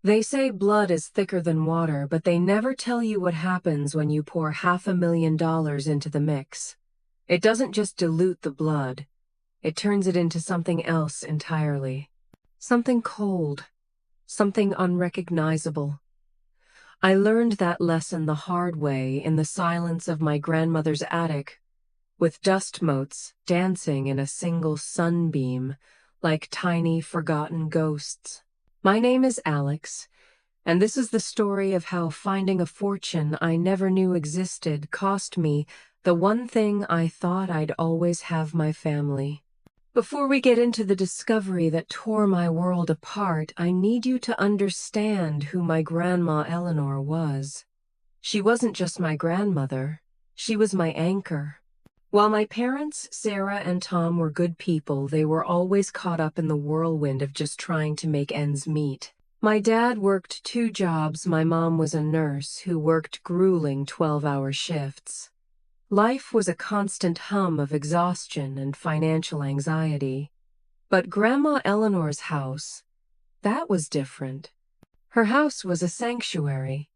They say blood is thicker than water, but they never tell you what happens when you pour $500,000 into the mix. It doesn't just dilute the blood, it turns it into something else entirely. Something cold, something unrecognizable. I learned that lesson the hard way in the silence of my grandmother's attic, with dust motes dancing in a single sunbeam like tiny forgotten ghosts. My name is Alex, and this is the story of how finding a fortune I never knew existed cost me the one thing I thought I'd always have: my family. Before we get into the discovery that tore my world apart, I need you to understand who my grandma Eleanor was. She wasn't just my grandmother, she was my anchor. While my parents, Sarah and Tom, were good people, they were always caught up in the whirlwind of just trying to make ends meet. My dad worked 2 jobs, my mom was a nurse who worked grueling 12-hour shifts. Life was a constant hum of exhaustion and financial anxiety. But Grandma Eleanor's house, that was different. Her house was a sanctuary.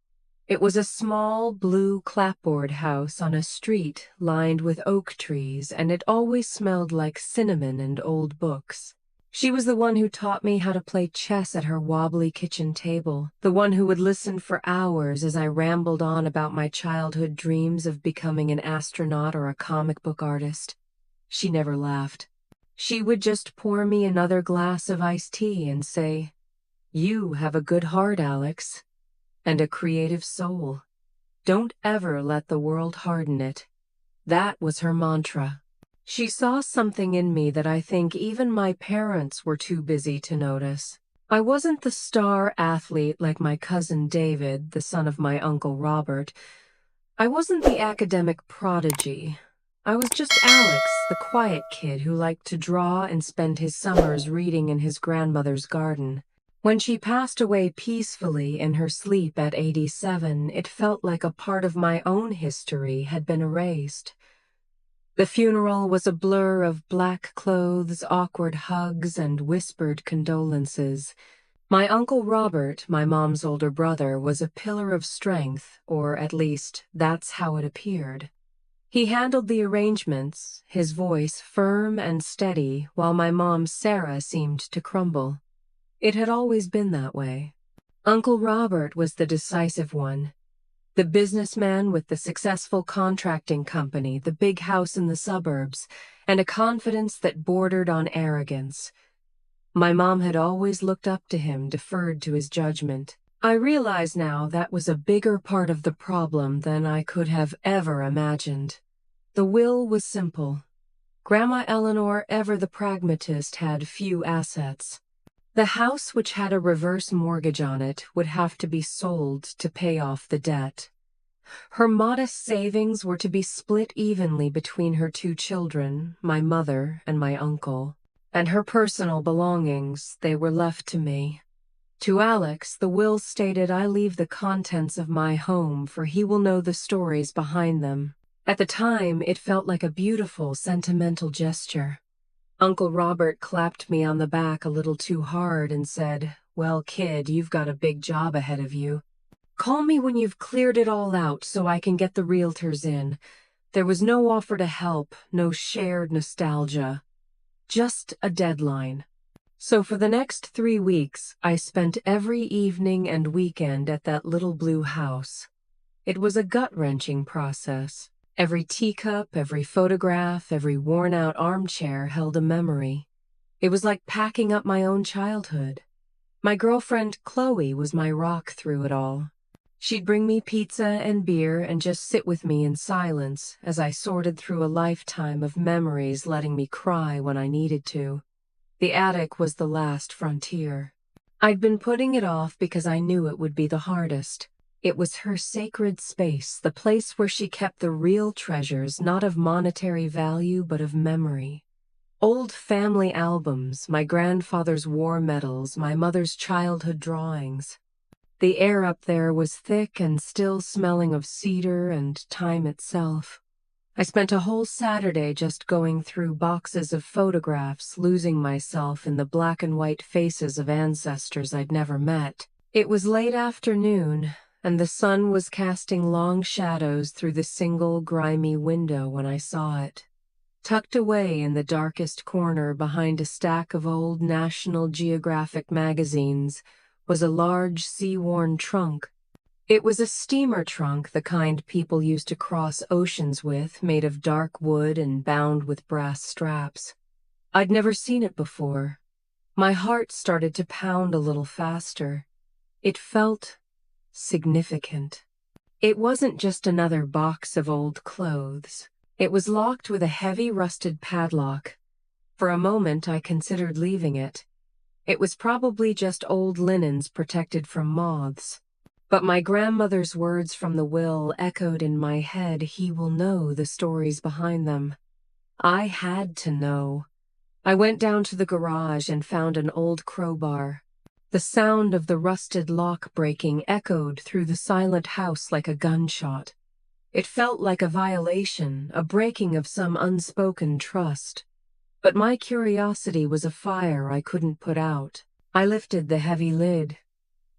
It was a small, blue clapboard house on a street lined with oak trees, and it always smelled like cinnamon and old books. She was the one who taught me how to play chess at her wobbly kitchen table, the one who would listen for hours as I rambled on about my childhood dreams of becoming an astronaut or a comic book artist. She never laughed. She would just pour me another glass of iced tea and say, "You have a good heart, Alex, and a creative soul. Don't ever let the world harden it." That was her mantra. She saw something in me that I think even my parents were too busy to notice. I wasn't the star athlete like my cousin David, the son of my Uncle Robert. I wasn't the academic prodigy. I was just Alex, the quiet kid who liked to draw and spend his summers reading in his grandmother's garden. When she passed away peacefully in her sleep at 87, it felt like a part of my own history had been erased. The funeral was a blur of black clothes, awkward hugs, and whispered condolences. My Uncle Robert, my mom's older brother, was a pillar of strength, or at least that's how it appeared. He handled the arrangements, his voice firm and steady, while my mom Sarah seemed to crumble. It had always been that way. Uncle Robert was the decisive one. The businessman with the successful contracting company, the big house in the suburbs, and a confidence that bordered on arrogance. My mom had always looked up to him, deferred to his judgment. I realize now that was a bigger part of the problem than I could have ever imagined. The will was simple. Grandma Eleanor, ever the pragmatist, had few assets. The house, which had a reverse mortgage on it, would have to be sold to pay off the debt. Her modest savings were to be split evenly between her 2 children, my mother and my uncle. And her personal belongings, they were left to me. To Alex, the will stated I leave the contents of my home, for he will know the stories behind them. At the time, it felt like a beautiful, sentimental gesture. Uncle Robert clapped me on the back a little too hard and said, "Well, kid, you've got a big job ahead of you. Call me when you've cleared it all out so I can get the realtors in." There was no offer to help, no shared nostalgia, just a deadline. So for the next 3 weeks, I spent every evening and weekend at that little blue house. It was a gut-wrenching process. Every teacup, every photograph, every worn-out armchair held a memory. It was like packing up my own childhood. My girlfriend Chloe was my rock through it all. She'd bring me pizza and beer and just sit with me in silence as I sorted through a lifetime of memories, letting me cry when I needed to. The attic was the last frontier. I'd been putting it off because I knew it would be the hardest. It was her sacred space, the place where she kept the real treasures, not of monetary value, but of memory. Old family albums, my grandfather's war medals, my mother's childhood drawings. The air up there was thick and still smelling of cedar and time itself. I spent a whole Saturday just going through boxes of photographs, losing myself in the black and white faces of ancestors I'd never met. It was late afternoon, and the sun was casting long shadows through the single grimy window when I saw it. Tucked away in the darkest corner behind a stack of old National Geographic magazines was a large sea-worn trunk. It was a steamer trunk, the kind people used to cross oceans with, made of dark wood and bound with brass straps. I'd never seen it before. My heart started to pound a little faster. It felt significant. It wasn't just another box of old clothes. It was locked with a heavy rusted padlock. For a moment I considered leaving it. It was probably just old linens protected from moths. But my grandmother's words from the will echoed in my head. He will know the stories behind them. I had to know. I went down to the garage and found an old crowbar. The sound of the rusted lock breaking echoed through the silent house like a gunshot. It felt like a violation, a breaking of some unspoken trust. But my curiosity was a fire I couldn't put out. I lifted the heavy lid.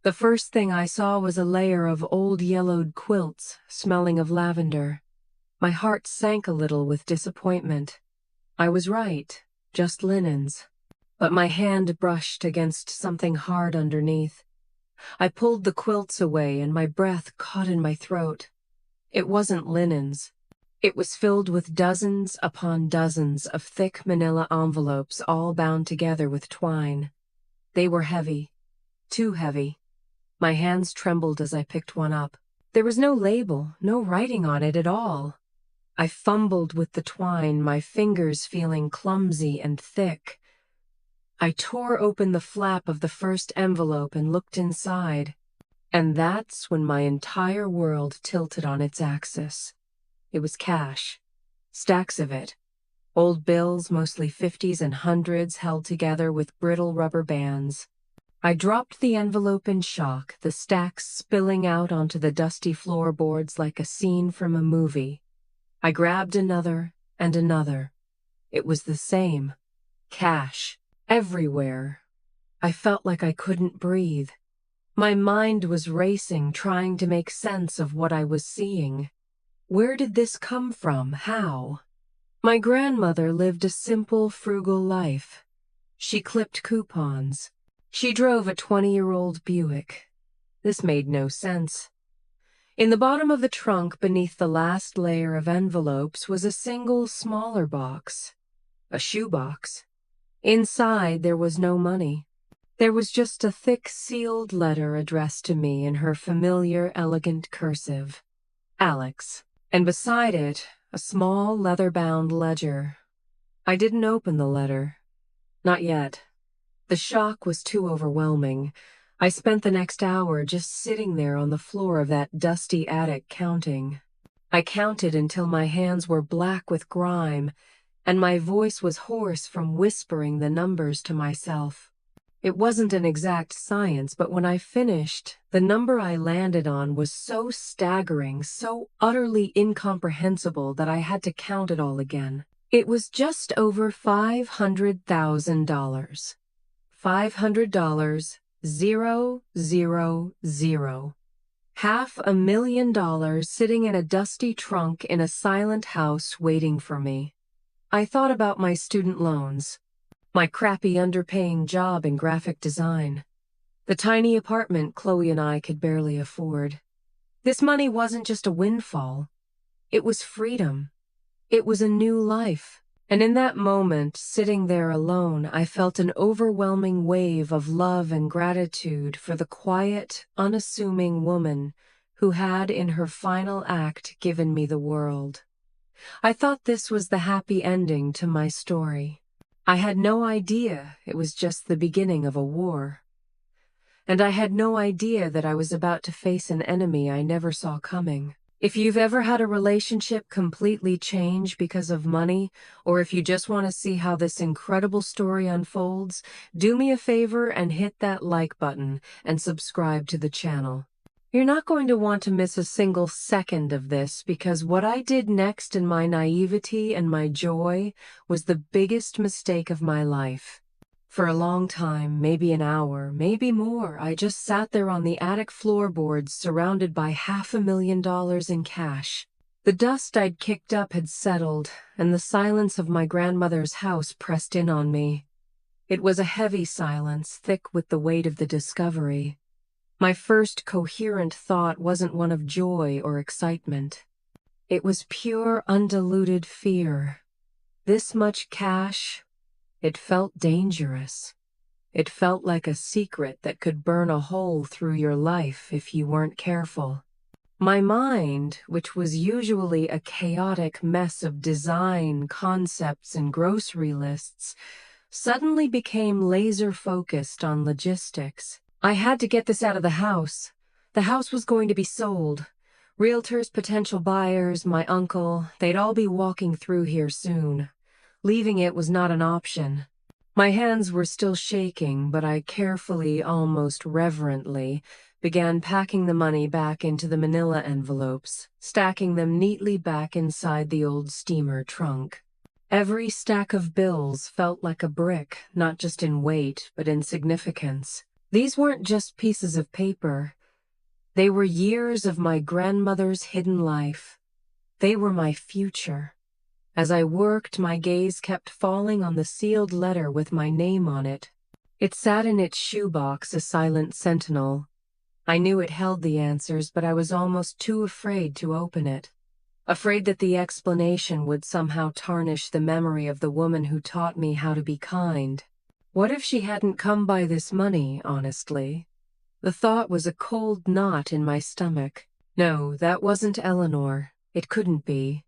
The first thing I saw was a layer of old yellowed quilts, smelling of lavender. My heart sank a little with disappointment. I was right, just linens. But my hand brushed against something hard underneath. I pulled the quilts away and my breath caught in my throat. It wasn't linens. It was filled with dozens upon dozens of thick manila envelopes all bound together with twine. They were heavy. Too heavy. My hands trembled as I picked one up. There was no label, no writing on it at all. I fumbled with the twine, my fingers feeling clumsy and thick. I tore open the flap of the first envelope and looked inside. And that's when my entire world tilted on its axis. It was cash. Stacks of it. Old bills, mostly 50s and 100s, held together with brittle rubber bands. I dropped the envelope in shock, the stacks spilling out onto the dusty floorboards like a scene from a movie. I grabbed another and another. It was the same. Cash. Everywhere. I felt like I couldn't breathe. My mind was racing, trying to make sense of what I was seeing. Where did this come from? How? My grandmother lived a simple, frugal life. She clipped coupons. She drove a 20-year-old Buick. This made no sense. In the bottom of the trunk, beneath the last layer of envelopes, was a single, smaller box. A shoebox. Inside, there was no money. There was just a thick, sealed letter addressed to me in her familiar, elegant cursive. Alex. And beside it, a small, leather-bound ledger. I didn't open the letter. Not yet. The shock was too overwhelming. I spent the next hour just sitting there on the floor of that dusty attic counting. I counted until my hands were black with grime, and my voice was hoarse from whispering the numbers to myself. It wasn't an exact science, but when I finished, the number I landed on was so staggering, so utterly incomprehensible that I had to count it all again. It was just over $500,000. $500, 000. $500,000 sitting in a dusty trunk in a silent house waiting for me. I thought about my student loans, my crappy underpaying job in graphic design, the tiny apartment Chloe and I could barely afford. This money wasn't just a windfall. It was freedom. It was a new life. And in that moment, sitting there alone, I felt an overwhelming wave of love and gratitude for the quiet, unassuming woman who had, in her final act, given me the world. I thought this was the happy ending to my story. I had no idea it was just the beginning of a war. And I had no idea that I was about to face an enemy I never saw coming. If you've ever had a relationship completely change because of money, or if you just want to see how this incredible story unfolds, do me a favor and hit that like button and subscribe to the channel. You're not going to want to miss a single second of this, because what I did next in my naivety and my joy was the biggest mistake of my life. For a long time, maybe an hour, maybe more, I just sat there on the attic floorboards surrounded by $500,000 in cash. The dust I'd kicked up had settled, and the silence of my grandmother's house pressed in on me. It was a heavy silence, thick with the weight of the discovery. My first coherent thought wasn't one of joy or excitement. It was pure, undiluted fear. This much cash, it felt dangerous. It felt like a secret that could burn a hole through your life if you weren't careful. My mind, which was usually a chaotic mess of design, concepts, and grocery lists, suddenly became laser-focused on logistics. I had to get this out of the house. The house was going to be sold. Realtors, potential buyers, my uncle, they'd all be walking through here soon. Leaving it was not an option. My hands were still shaking, but I carefully, almost reverently, began packing the money back into the manila envelopes, stacking them neatly back inside the old steamer trunk. Every stack of bills felt like a brick, not just in weight, but in significance. These weren't just pieces of paper. They were years of my grandmother's hidden life. They were my future. As I worked, my gaze kept falling on the sealed letter with my name on it. It sat in its shoebox, a silent sentinel. I knew it held the answers, but I was almost too afraid to open it. Afraid that the explanation would somehow tarnish the memory of the woman who taught me how to be kind. What if she hadn't come by this money, honestly? The thought was a cold knot in my stomach. No, that wasn't Eleanor. It couldn't be.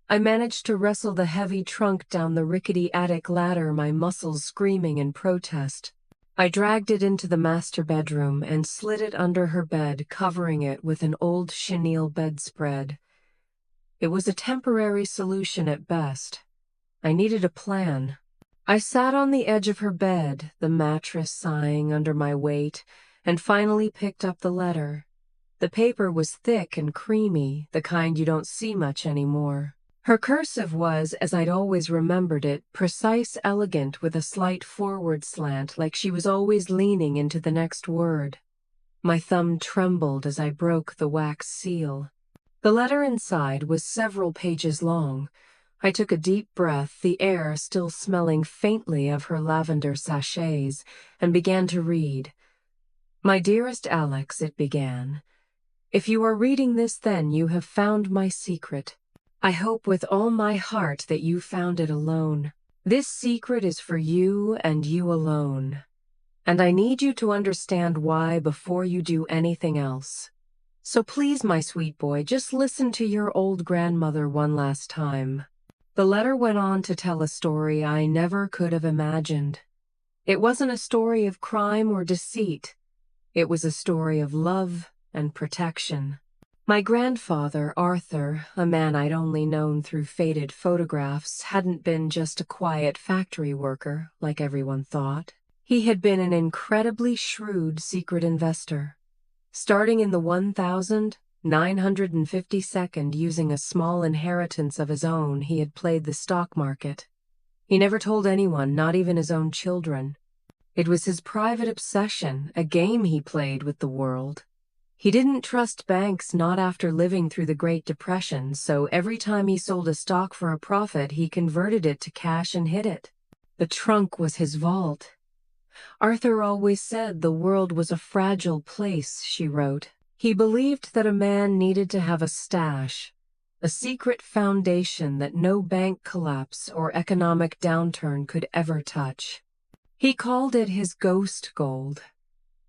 I managed to wrestle the heavy trunk down the rickety attic ladder, my muscles screaming in protest. I dragged it into the master bedroom and slid it under her bed, covering it with an old chenille bedspread. It was a temporary solution at best. I needed a plan. I sat on the edge of her bed, the mattress sighing under my weight, and finally picked up the letter. The paper was thick and creamy, the kind you don't see much anymore. Her cursive was, as I'd always remembered it, precise, elegant, with a slight forward slant, like she was always leaning into the next word. My thumb trembled as I broke the wax seal. The letter inside was several pages long. I took a deep breath, the air still smelling faintly of her lavender sachets, and began to read. "My dearest Alex," it began, "if you are reading this, then you have found my secret. I hope with all my heart that you found it alone. This secret is for you and you alone. And I need you to understand why before you do anything else. So please, my sweet boy, just listen to your old grandmother one last time." The letter went on to tell a story I never could have imagined. It wasn't a story of crime or deceit. It was a story of love and protection. My grandfather, Arthur, a man I'd only known through faded photographs, hadn't been just a quiet factory worker, like everyone thought. He had been an incredibly shrewd secret investor. Starting in the 1952nd, using a small inheritance of his own, he had played the stock market. He never told anyone, not even his own children. It was his private obsession, a game he played with the world. He didn't trust banks, not after living through the Great Depression, so every time he sold a stock for a profit, he converted it to cash and hid it. The trunk was his vault. "Arthur always said the world was a fragile place," she wrote. "He believed that a man needed to have a stash, a secret foundation that no bank collapse or economic downturn could ever touch. He called it his ghost gold.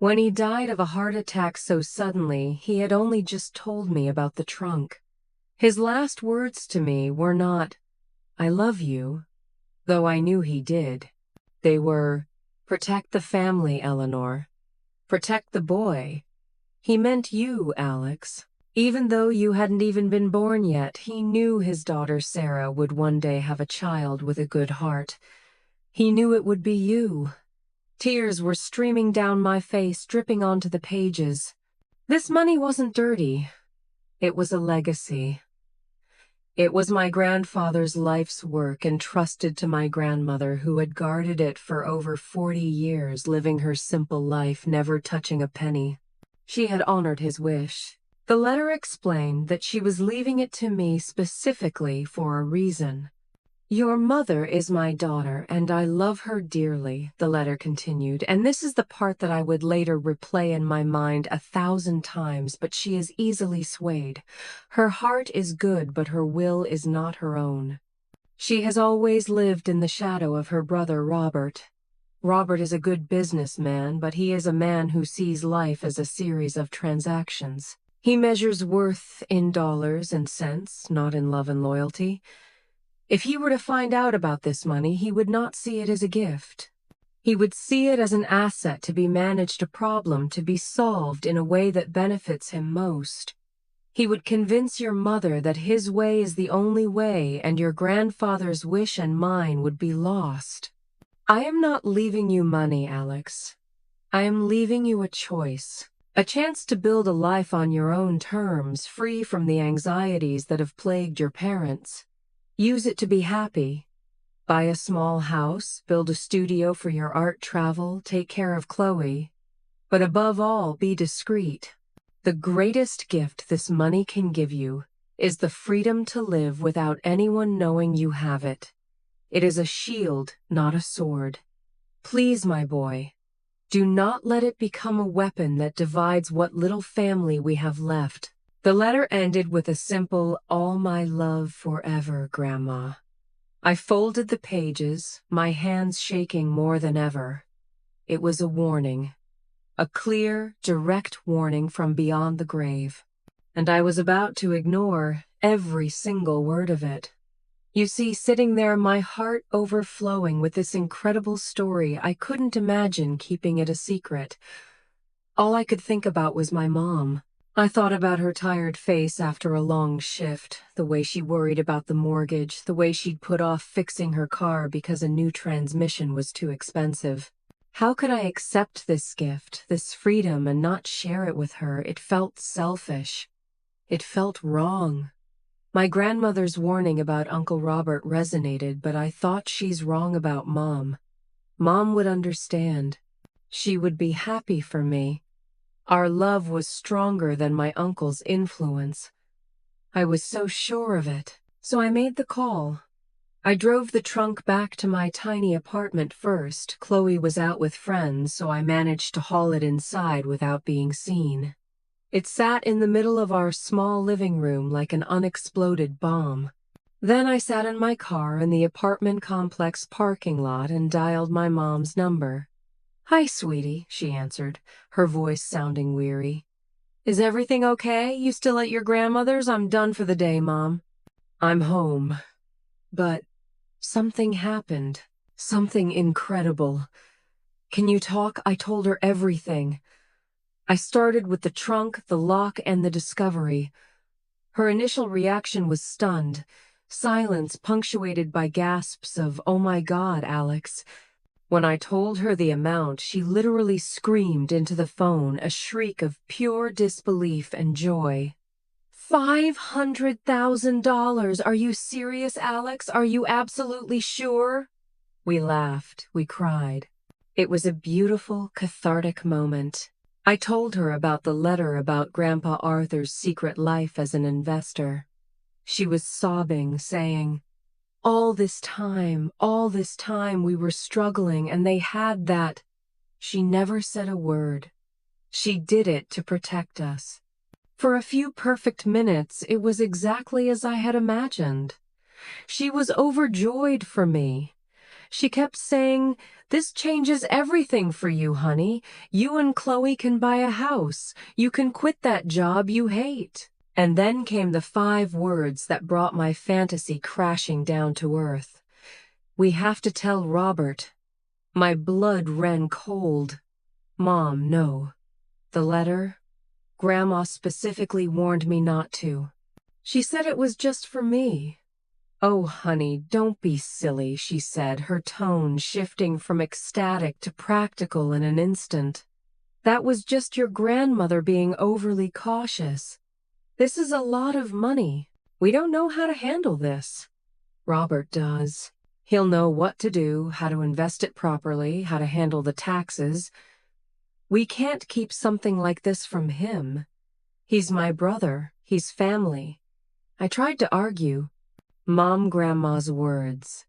When he died of a heart attack so suddenly, he had only just told me about the trunk. His last words to me were not, 'I love you,' though I knew he did. They were, 'Protect the family, Eleanor. Protect the boy.' He meant you, Alex. Even though you hadn't even been born yet, he knew his daughter Sarah would one day have a child with a good heart. He knew it would be you." Tears were streaming down my face, dripping onto the pages. This money wasn't dirty. It was a legacy. It was my grandfather's life's work entrusted to my grandmother, who had guarded it for over 40 years, living her simple life, never touching a penny. She had honored his wish. The letter explained that she was leaving it to me specifically for a reason. "Your mother is my daughter, and I love her dearly," the letter continued, and this is the part that I would later replay in my mind 1,000 times, but she is easily swayed. Her heart is good, but her will is not her own. She has always lived in the shadow of her brother Robert. Robert is a good businessman, but he is a man who sees life as a series of transactions. He measures worth in dollars and cents, not in love and loyalty. If he were to find out about this money, he would not see it as a gift. He would see it as an asset to be managed, a problem to be solved in a way that benefits him most. He would convince your mother that his way is the only way, and your grandfather's wish and mine would be lost. I am not leaving you money, Alex. I am leaving you a choice. A chance to build a life on your own terms, free from the anxieties that have plagued your parents. Use it to be happy. Buy a small house, build a studio for your art travel, take care of Chloe. But above all, be discreet. The greatest gift this money can give you is the freedom to live without anyone knowing you have it. It is a shield, not a sword. Please, my boy, do not let it become a weapon that divides what little family we have left. The letter ended with a simple, "All my love forever, Grandma." I folded the pages, my hands shaking more than ever. It was a warning, a clear, direct warning from beyond the grave, and I was about to ignore every single word of it. You see, sitting there, my heart overflowing with this incredible story, I couldn't imagine keeping it a secret. All I could think about was my mom. I thought about her tired face after a long shift, the way she worried about the mortgage, the way she'd put off fixing her car because a new transmission was too expensive. How could I accept this gift, this freedom, and not share it with her? It felt selfish. It felt wrong. My grandmother's warning about Uncle Robert resonated, but I thought, she's wrong about Mom. Mom would understand. She would be happy for me. Our love was stronger than my uncle's influence. I was so sure of it. So I made the call. I drove the trunk back to my tiny apartment first. Chloe was out with friends, so I managed to haul it inside without being seen. It sat in the middle of our small living room like an unexploded bomb. Then I sat in my car in the apartment complex parking lot and dialed my mom's number. "Hi, sweetie," she answered, her voice sounding weary. "Is everything okay? You still at your grandmother's? I'm done for the day, Mom." "I'm home." But something happened. Something incredible. "Can you talk?" I told her everything. I started with the trunk, the lock, and the discovery. Her initial reaction was stunned. Silence punctuated by gasps of, "Oh my God, Alex." When I told her the amount, she literally screamed into the phone, a shriek of pure disbelief and joy. $500,000! Are you serious, Alex? Are you absolutely sure? We laughed, we cried. It was a beautiful, cathartic moment. I told her about the letter about Grandpa Arthur's secret life as an investor. She was sobbing, saying, all this time we were struggling, and they had that." She never said a word. She did it to protect us. For a few perfect minutes, it was exactly as I had imagined. She was overjoyed for me. She kept saying, "This changes everything for you, honey. You and Chloe can buy a house. You can quit that job you hate." And then came the 5 words that brought my fantasy crashing down to earth. "We have to tell Robert." My blood ran cold. "Mom, no." The letter? Grandma specifically warned me not to. She said it was just for me. "Oh, honey, don't be silly," she said, her tone shifting from ecstatic to practical in an instant. "That was just your grandmother being overly cautious. This is a lot of money. We don't know how to handle this. Robert does. He'll know what to do, how to invest it properly, how to handle the taxes. We can't keep something like this from him. He's my brother. He's family. I tried to argue. Grandma's words.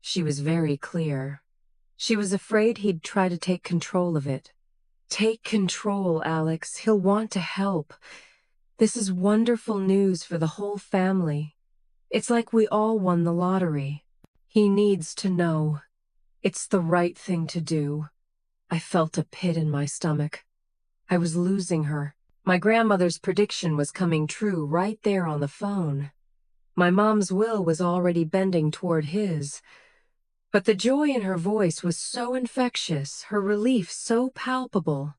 She was very clear. She was afraid he'd try to take control of it. Take control, Alex. He'll want to help. This is wonderful news for the whole family. It's like we all won the lottery. He needs to know. It's the right thing to do. I felt a pit in my stomach. I was losing her. My grandmother's prediction was coming true right there on the phone. My mom's will was already bending toward his. But the joy in her voice was so infectious, her relief so palpable.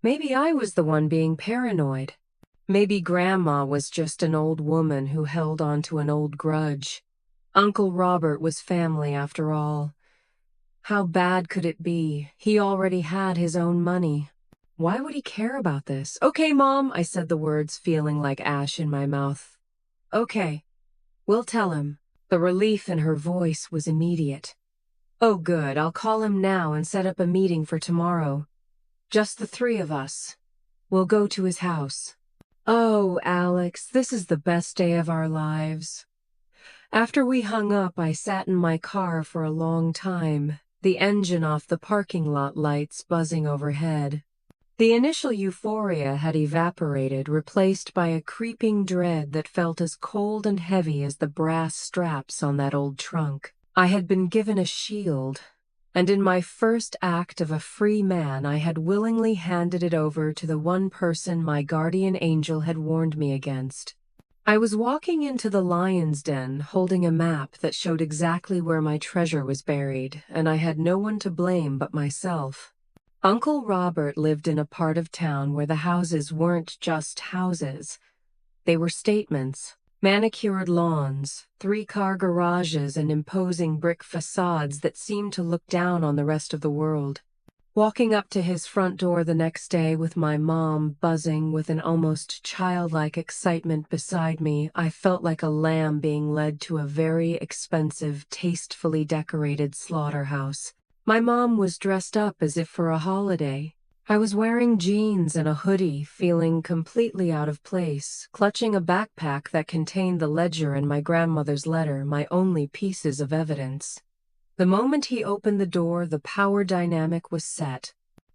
Maybe I was the one being paranoid. Maybe Grandma was just an old woman who held on to an old grudge. Uncle Robert was family after all. How bad could it be? He already had his own money. Why would he care about this? Okay, Mom, I said the words, feeling like ash in my mouth. Okay, we'll tell him. The relief in her voice was immediate. Oh, good, I'll call him now and set up a meeting for tomorrow. Just the three of us. We'll go to his house. Oh, Alex, this is the best day of our lives. After we hung up, I sat in my car for a long time, the engine off the parking lot lights buzzing overhead. The initial euphoria had evaporated, replaced by a creeping dread that felt as cold and heavy as the brass straps on that old trunk. I had been given a shield, and in my first act of a free man, I had willingly handed it over to the one person my guardian angel had warned me against. I was walking into the lion's den, holding a map that showed exactly where my treasure was buried, and I had no one to blame but myself. Uncle Robert lived in a part of town where the houses weren't just houses. They were statements, manicured lawns, three-car garages, and imposing brick facades that seemed to look down on the rest of the world. Walking up to his front door the next day with my mom buzzing with an almost childlike excitement beside me, I felt like a lamb being led to a very expensive, tastefully decorated slaughterhouse. My mom was dressed up as if for a holiday. I was wearing jeans and a hoodie, feeling completely out of place, clutching a backpack that contained the ledger and my grandmother's letter, my only pieces of evidence. The moment he opened the door, the power dynamic was set.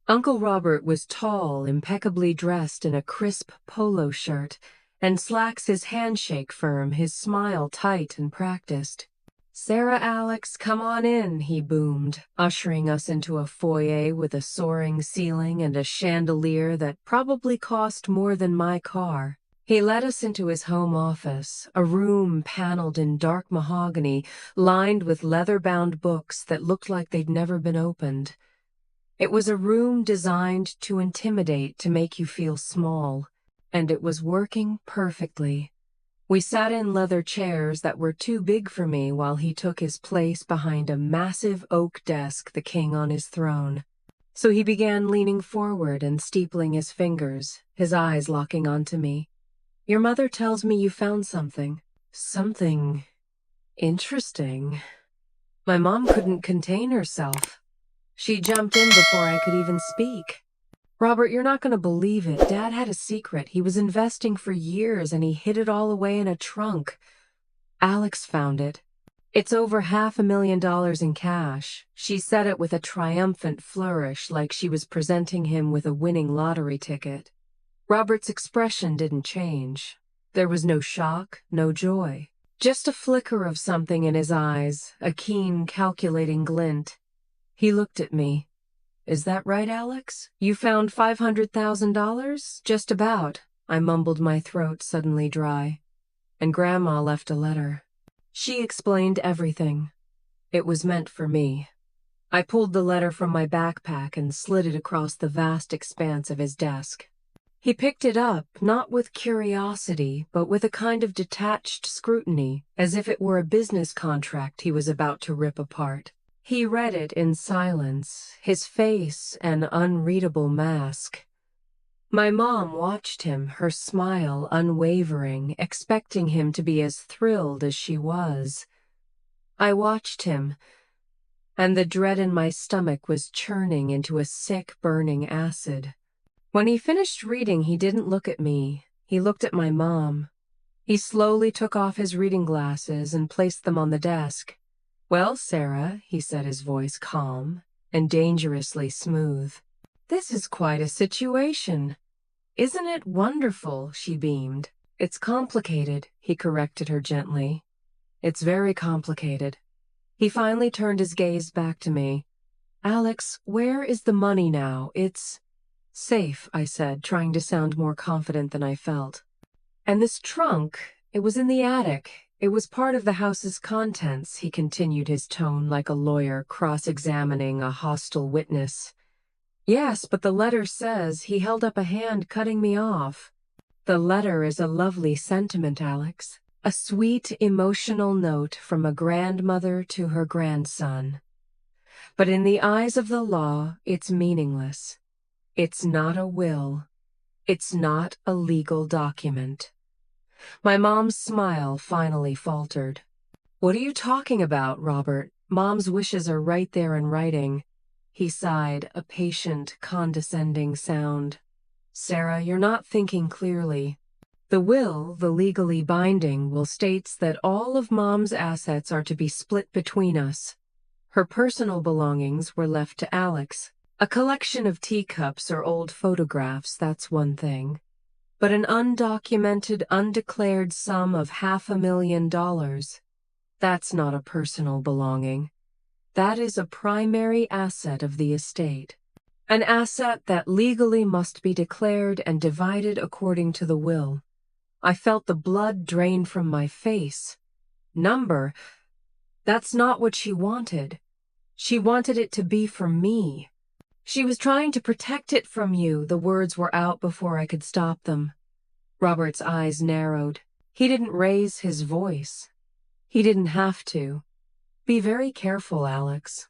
Uncle Robert was tall, impeccably dressed in a crisp polo shirt, and slacks, his handshake firm, his smile tight and practiced. "Sarah, Alex, come on in," he boomed, ushering us into a foyer with a soaring ceiling and a chandelier that probably cost more than my car. He led us into his home office, a room paneled in dark mahogany, lined with leather-bound books that looked like they'd never been opened. It was a room designed to intimidate, to make you feel small, and it was working perfectly. We sat in leather chairs that were too big for me while he took his place behind a massive oak desk, the king on his throne. So he began leaning forward and steepling his fingers, his eyes locking onto me. "Your mother tells me you found something. Something interesting." My mom couldn't contain herself. She jumped in before I could even speak. "Robert, you're not going to believe it. Dad had a secret. He was investing for years and he hid it all away in a trunk. Alex found it. It's over $500,000 in cash." She said it with a triumphant flourish, like she was presenting him with a winning lottery ticket. Robert's expression didn't change. There was no shock, no joy. Just a flicker of something in his eyes, a keen, calculating glint. He looked at me. "Is that right, Alex? You found $500,000? Just about." I mumbled, my throat suddenly dry. "And Grandma left a letter." She explained everything. It was meant for me. I pulled the letter from my backpack and slid it across the vast expanse of his desk. He picked it up, not with curiosity, but with a kind of detached scrutiny, as if it were a business contract he was about to rip apart. He read it in silence, his face an unreadable mask. My mom watched him, her smile unwavering, expecting him to be as thrilled as she was. I watched him, and the dread in my stomach was churning into a sick, burning acid. When he finished reading, he didn't look at me. He looked at my mom. He slowly took off his reading glasses and placed them on the desk. "Well, Sarah," he said, his voice calm and dangerously smooth. "This is quite a situation. Isn't it wonderful?" she beamed. "It's complicated," he corrected her gently. "It's very complicated." He finally turned his gaze back to me. "Alex, where is the money now? It's safe," I said, trying to sound more confident than I felt. "And this trunk, it was in the attic. It was part of the house's contents," he continued, his tone like a lawyer cross-examining a hostile witness. "Yes, but the letter says," he held up a hand, cutting me off. "The letter is a lovely sentiment, Alex. A sweet, emotional note from a grandmother to her grandson. But in the eyes of the law, it's meaningless. It's not a will. It's not a legal document." My mom's smile finally faltered. "What are you talking about, Robert? Mom's wishes are right there in writing." He sighed, a patient, condescending sound. "Sarah, you're not thinking clearly. The will, the legally binding will, states that all of Mom's assets are to be split between us. Her personal belongings were left to Alex. A collection of teacups or old photographs, that's one thing. But an undocumented, undeclared sum of $500,000, that's not a personal belonging. That is a primary asset of the estate. An asset that legally must be declared and divided according to the will." I felt the blood drain from my face. "Number? That's not what she wanted. She wanted it to be for me. She was trying to protect it from you." The words were out before I could stop them. Robert's eyes narrowed. He didn't raise his voice. He didn't have to. "Be very careful, Alex.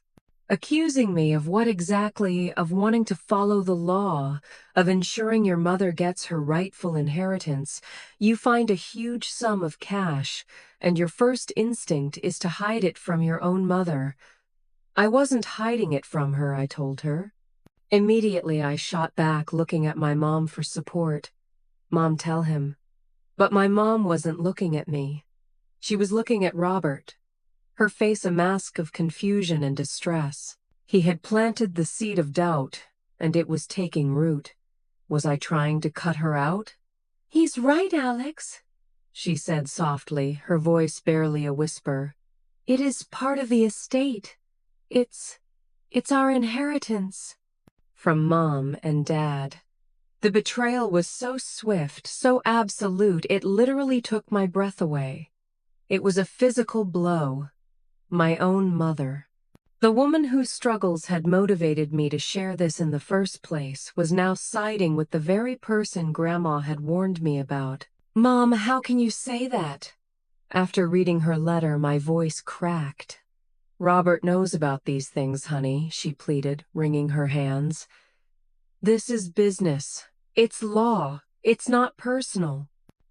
Accusing me of what exactly? Of wanting to follow the law, of ensuring your mother gets her rightful inheritance. You find a huge sum of cash, and your first instinct is to hide it from your own mother." "I wasn't hiding it from her," I told her. Immediately I shot back, looking at my mom for support. "Mom, tell him." But my mom wasn't looking at me. She was looking at Robert, her face a mask of confusion and distress. He had planted the seed of doubt, and it was taking root. Was I trying to cut her out? "He's right, Alex," she said softly, her voice barely a whisper. "It is part of the estate. It's our inheritance." From Mom and Dad. The betrayal was so swift, so absolute, it literally took my breath away. It was a physical blow. My own mother. The woman whose struggles had motivated me to share this in the first place was now siding with the very person Grandma had warned me about. "Mom, how can you say that?" After reading her letter, my voice cracked. "Robert knows about these things, honey," she pleaded, wringing her hands. "This is business. It's law. It's not personal."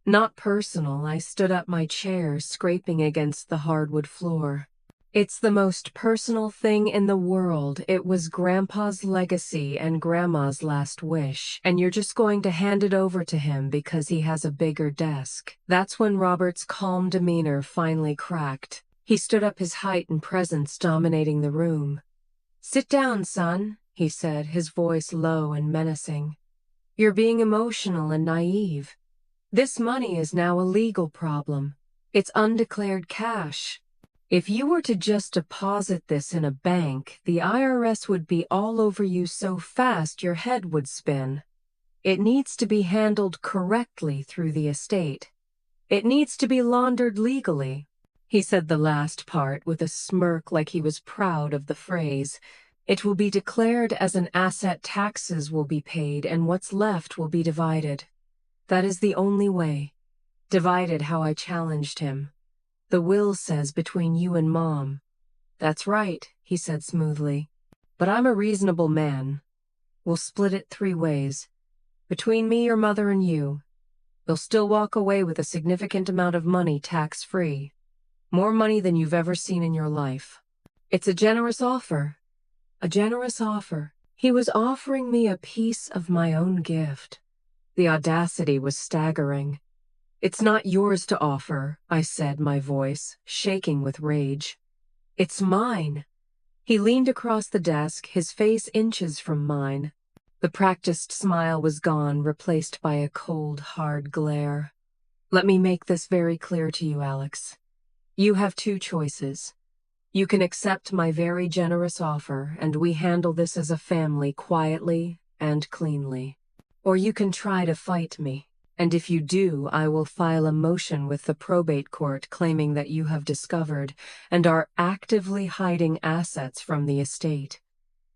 "Not personal." I stood up my chair, scraping against the hardwood floor. "It's the most personal thing in the world. It was Grandpa's legacy and Grandma's last wish, and you're just going to hand it over to him because he has a bigger desk." That's when Robert's calm demeanor finally cracked. He stood up, his height and presence dominating the room. "Sit down, son," he said, his voice low and menacing. "You're being emotional and naive. This money is now a legal problem. It's undeclared cash. If you were to just deposit this in a bank, the IRS would be all over you so fast your head would spin. It needs to be handled correctly through the estate. It needs to be laundered legally." He said the last part with a smirk, like he was proud of the phrase. "It will be declared as an asset, taxes will be paid, and what's left will be divided. That is the only way." Divided how I challenged him. "The will says between you and Mom." "That's right," he said smoothly. "But I'm a reasonable man. We'll split it 3 ways. Between me, your mother, and you, you'll still walk away with a significant amount of money tax-free. More money than you've ever seen in your life. It's a generous offer. A generous offer. He was offering me a piece of my own gift. The audacity was staggering. It's not yours to offer, I said, my voice shaking with rage. It's mine. He leaned across the desk, his face inches from mine. The practiced smile was gone, replaced by a cold, hard glare. Let me make this very clear to you, Alex. You have two choices. You can accept my very generous offer, and we handle this as a family quietly and cleanly. Or you can try to fight me, and if you do, I will file a motion with the probate court claiming that you have discovered and are actively hiding assets from the estate.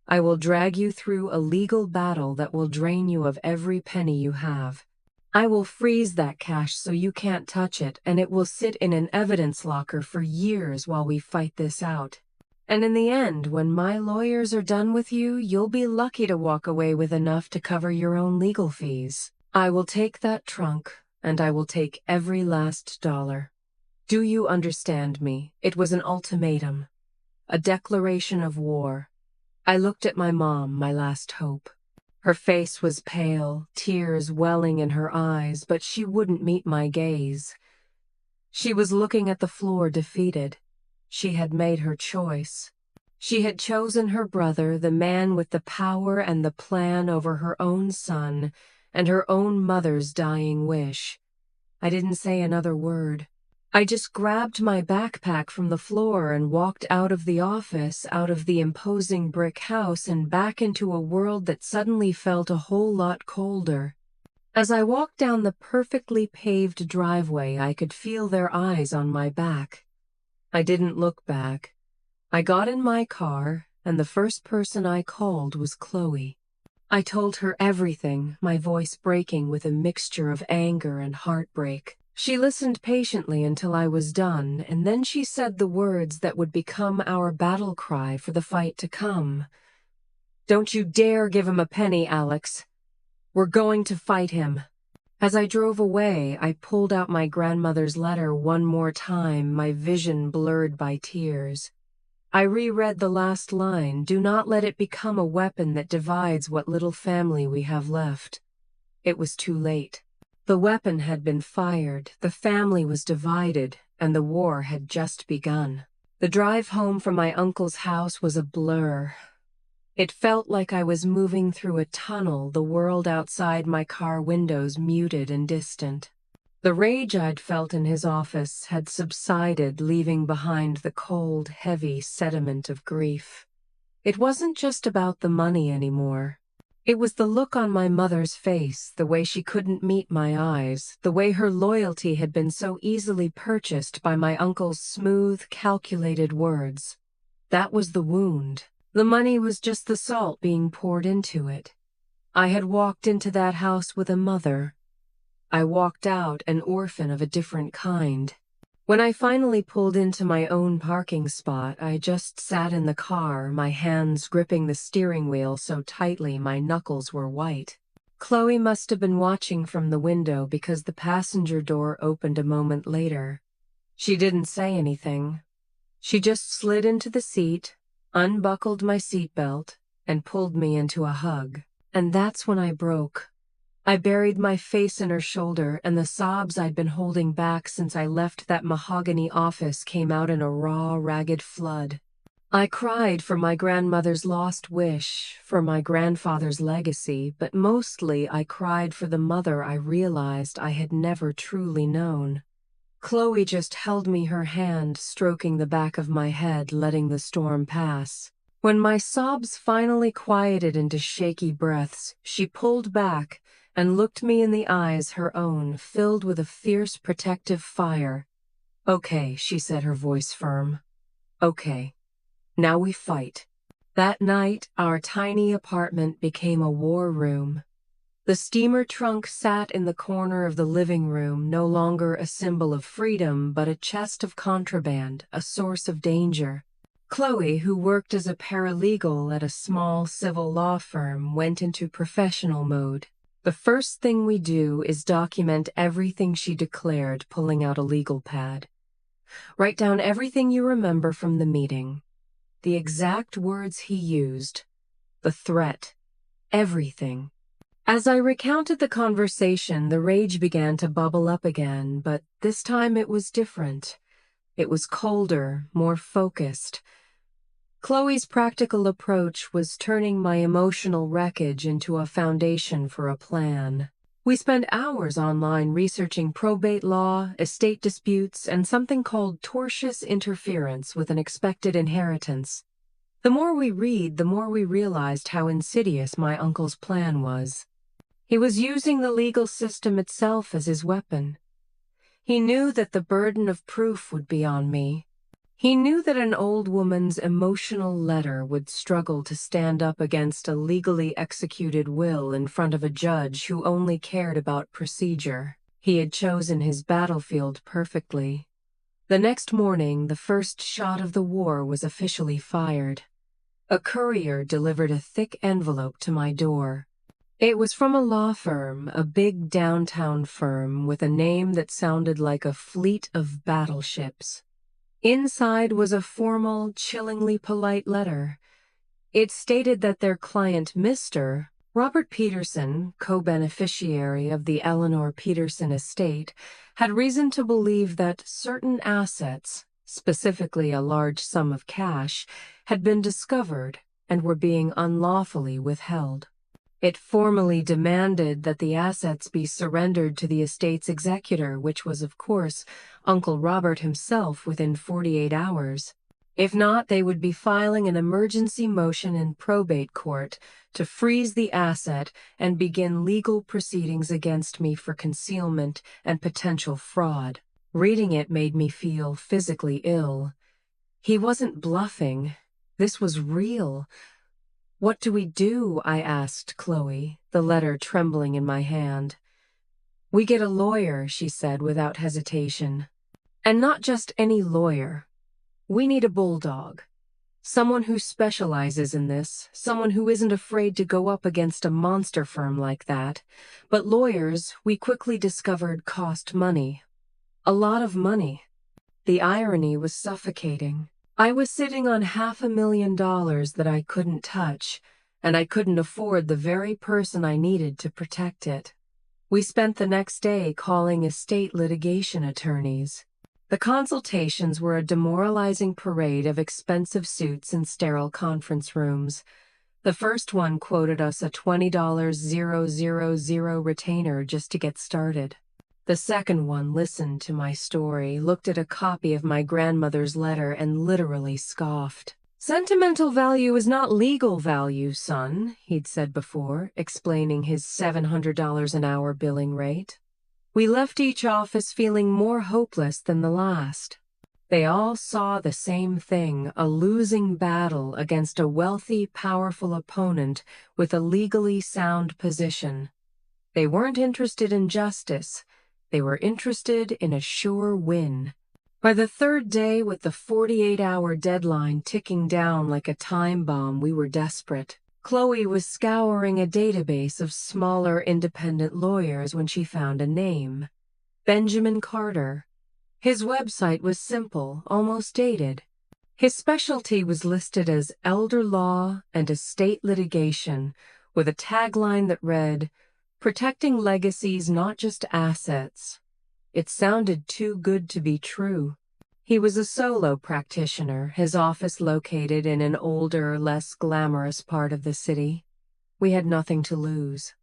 I will drag you through a legal battle that will drain you of every penny you have. I will freeze that cash so you can't touch it, and it will sit in an evidence locker for years while we fight this out. And in the end, when my lawyers are done with you, you'll be lucky to walk away with enough to cover your own legal fees. I will take that trunk, and I will take every last dollar. Do you understand me? It was an ultimatum. A declaration of war. I looked at my mom, my last hope. Her face was pale, tears welling in her eyes, but she wouldn't meet my gaze. She was looking at the floor, defeated. She had made her choice. She had chosen her brother, the man with the power and the plan over her own son and her own mother's dying wish. I didn't say another word. I just grabbed my backpack from the floor and walked out of the office, out of the imposing brick house, and back into a world that suddenly felt a whole lot colder. As I walked down the perfectly paved driveway, I could feel their eyes on my back. I didn't look back. I got in my car, and the first person I called was Chloe. I told her everything, my voice breaking with a mixture of anger and heartbreak. She listened patiently until I was done, and then she said the words that would become our battle cry for the fight to come. Don't you dare give him a penny, Alex. We're going to fight him. As I drove away, I pulled out my grandmother's letter one more time, my vision blurred by tears. I reread the last line, do not let it become a weapon that divides what little family we have left. It was too late. The weapon had been fired, the family was divided, and the war had just begun. The drive home from my uncle's house was a blur. It felt like I was moving through a tunnel, the world outside my car windows muted and distant. The rage I'd felt in his office had subsided, leaving behind the cold, heavy sediment of grief. It wasn't just about the money anymore. It was the look on my mother's face, the way she couldn't meet my eyes, the way her loyalty had been so easily purchased by my uncle's smooth, calculated words. That was the wound. The money was just the salt being poured into it. I had walked into that house with a mother. I walked out an orphan of a different kind. When I finally pulled into my own parking spot, I just sat in the car, my hands gripping the steering wheel so tightly my knuckles were white. Chloe must have been watching from the window because the passenger door opened a moment later. She didn't say anything. She just slid into the seat, unbuckled my seatbelt, and pulled me into a hug. And that's when I broke. I buried my face in her shoulder, and the sobs I'd been holding back since I left that mahogany office came out in a raw, ragged flood. I cried for my grandmother's lost wish, for my grandfather's legacy, but mostly I cried for the mother I realized I had never truly known. Chloe just held me her hand, stroking the back of my head, letting the storm pass. When my sobs finally quieted into shaky breaths, she pulled back and looked me in the eyes, her own, filled with a fierce protective fire. Okay, she said, her voice firm. Okay. Now we fight. That night, our tiny apartment became a war room. The steamer trunk sat in the corner of the living room, no longer a symbol of freedom, but a chest of contraband, a source of danger. Chloe, who worked as a paralegal at a small civil law firm, went into professional mode. The first thing we do is document everything she declared, pulling out a legal pad. Write down everything you remember from the meeting. The exact words he used. The threat. Everything. As I recounted the conversation, the rage began to bubble up again, but this time it was different. It was colder, more focused. Chloe's practical approach was turning my emotional wreckage into a foundation for a plan. We spent hours online researching probate law, estate disputes, and something called tortious interference with an expected inheritance. The more we read, the more we realized how insidious my uncle's plan was. He was using the legal system itself as his weapon. He knew that the burden of proof would be on me. He knew that an old woman's emotional letter would struggle to stand up against a legally executed will in front of a judge who only cared about procedure. He had chosen his battlefield perfectly. The next morning, the first shot of the war was officially fired. A courier delivered a thick envelope to my door. It was from a law firm, a big downtown firm with a name that sounded like a fleet of battleships. Inside was a formal, chillingly polite letter. It stated that their client, Mr. Robert Peterson, co-beneficiary of the Eleanor Peterson estate, had reason to believe that certain assets, specifically a large sum of cash, had been discovered and were being unlawfully withheld. It formally demanded that the assets be surrendered to the estate's executor, which was, of course, Uncle Robert himself, within 48 hours. If not, they would be filing an emergency motion in probate court to freeze the asset and begin legal proceedings against me for concealment and potential fraud. Reading it made me feel physically ill. He wasn't bluffing. This was real. "What do we do?" I asked Chloe, the letter trembling in my hand. "We get a lawyer," she said without hesitation. "And not just any lawyer. We need a bulldog. Someone who specializes in this, someone who isn't afraid to go up against a monster firm like that. But lawyers, we quickly discovered, cost money. A lot of money." The irony was suffocating. I was sitting on $500,000 that I couldn't touch, and I couldn't afford the very person I needed to protect it. We spent the next day calling estate litigation attorneys. The consultations were a demoralizing parade of expensive suits and sterile conference rooms. The first one quoted us a $20,000 retainer just to get started. The second one listened to my story, looked at a copy of my grandmother's letter, and literally scoffed. "Sentimental value is not legal value, son," he'd said before, explaining his $700 an hour billing rate. We left each office feeling more hopeless than the last. They all saw the same thing, a losing battle against a wealthy, powerful opponent with a legally sound position. They weren't interested in justice. They were interested in a sure win. By the third day, with the 48-hour deadline ticking down like a time bomb, we were desperate. Chloe was scouring a database of smaller independent lawyers when she found a name. Benjamin Carter. His website was simple, almost dated. His specialty was listed as elder law and estate litigation, with a tagline that read, "Protecting legacies, not just assets." It sounded too good to be true. He was a solo practitioner, his office located in an older, less glamorous part of the city. We had nothing to lose.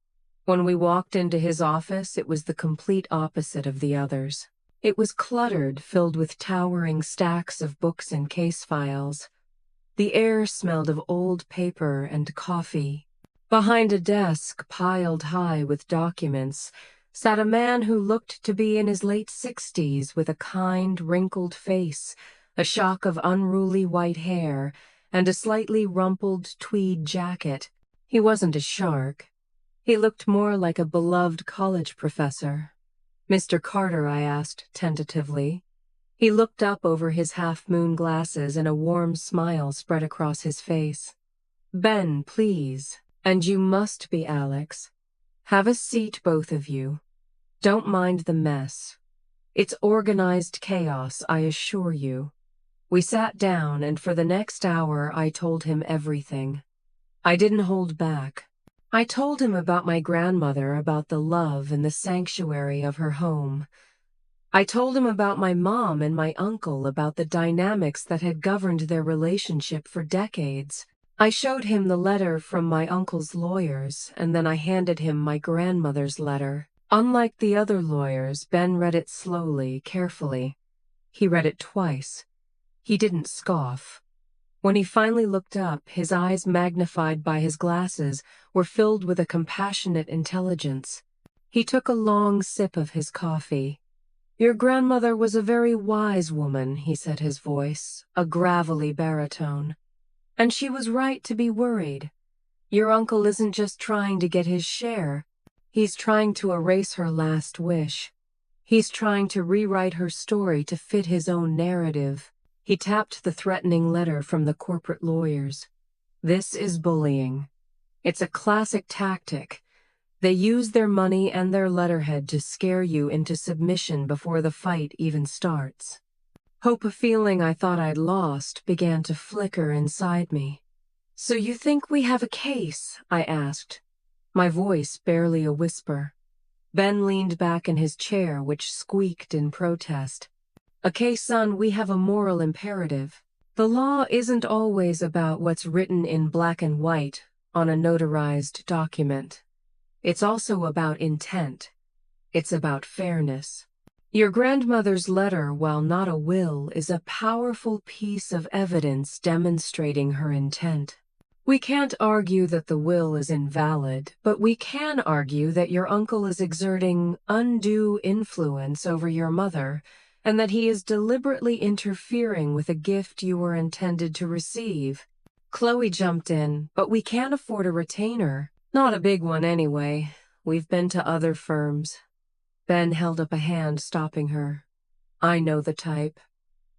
When we walked into his office, it was the complete opposite of the others. It was cluttered, filled with towering stacks of books and case files. The air smelled of old paper and coffee. Behind a desk piled high with documents sat a man who looked to be in his late 60s with a kind, wrinkled face, a shock of unruly white hair, and a slightly rumpled tweed jacket. He wasn't a shark. He looked more like a beloved college professor. "Mr. Carter?" I asked tentatively. He looked up over his half-moon glasses and a warm smile spread across his face. "Ben, please. And you must be Alex." Have a seat, both of you. Don't mind the mess. It's organized chaos, I assure you. We sat down, and for the next hour I told him everything. I didn't hold back. I told him about my grandmother, about the love and the sanctuary of her home. I told him about my mom and my uncle, about the dynamics that had governed their relationship for decades. I showed him the letter from my uncle's lawyers, and then I handed him my grandmother's letter. Unlike the other lawyers, Ben read it slowly, carefully. He read it twice. He didn't scoff. When he finally looked up, his eyes, magnified by his glasses, were filled with a compassionate intelligence. He took a long sip of his coffee. "Your grandmother was a very wise woman," he said, his voice a gravelly baritone. "And she was right to be worried. Your uncle isn't just trying to get his share. He's trying to erase her last wish. He's trying to rewrite her story to fit his own narrative." He tapped the threatening letter from the corporate lawyers. "This is bullying. It's a classic tactic. They use their money and their letterhead to scare you into submission before the fight even starts." Hope, a feeling I thought I'd lost, began to flicker inside me. "So you think we have a case?" I asked, my voice barely a whisper. Ben leaned back in his chair, which squeaked in protest. "A case, son, we have a moral imperative. The law isn't always about what's written in black and white on a notarized document. It's also about intent. It's about fairness. Your grandmother's letter, while not a will, is a powerful piece of evidence demonstrating her intent. We can't argue that the will is invalid, but we can argue that your uncle is exerting undue influence over your mother, and that he is deliberately interfering with a gift you were intended to receive." Chloe jumped in. "But we can't afford a retainer. Not a big one anyway. We've been to other firms." Ben held up a hand, stopping her. "I know the type.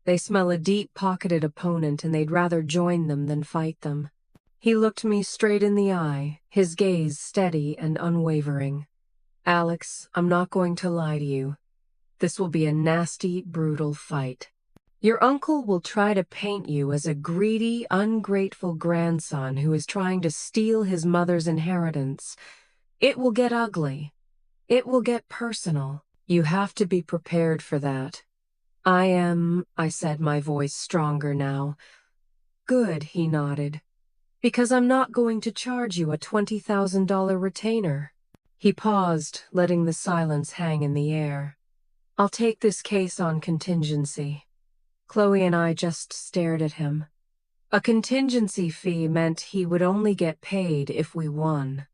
They smell a deep-pocketed opponent, and they'd rather join them than fight them." He looked me straight in the eye, his gaze steady and unwavering. "Alex, I'm not going to lie to you. This will be a nasty, brutal fight. Your uncle will try to paint you as a greedy, ungrateful grandson who is trying to steal his mother's inheritance. It will get ugly. It will get personal. You have to be prepared for that." "I am," I said, my voice stronger now. "Good," he nodded. "Because I'm not going to charge you a $20,000 retainer." He paused, letting the silence hang in the air. "I'll take this case on contingency." Chloe and I just stared at him. A contingency fee meant he would only get paid if we won.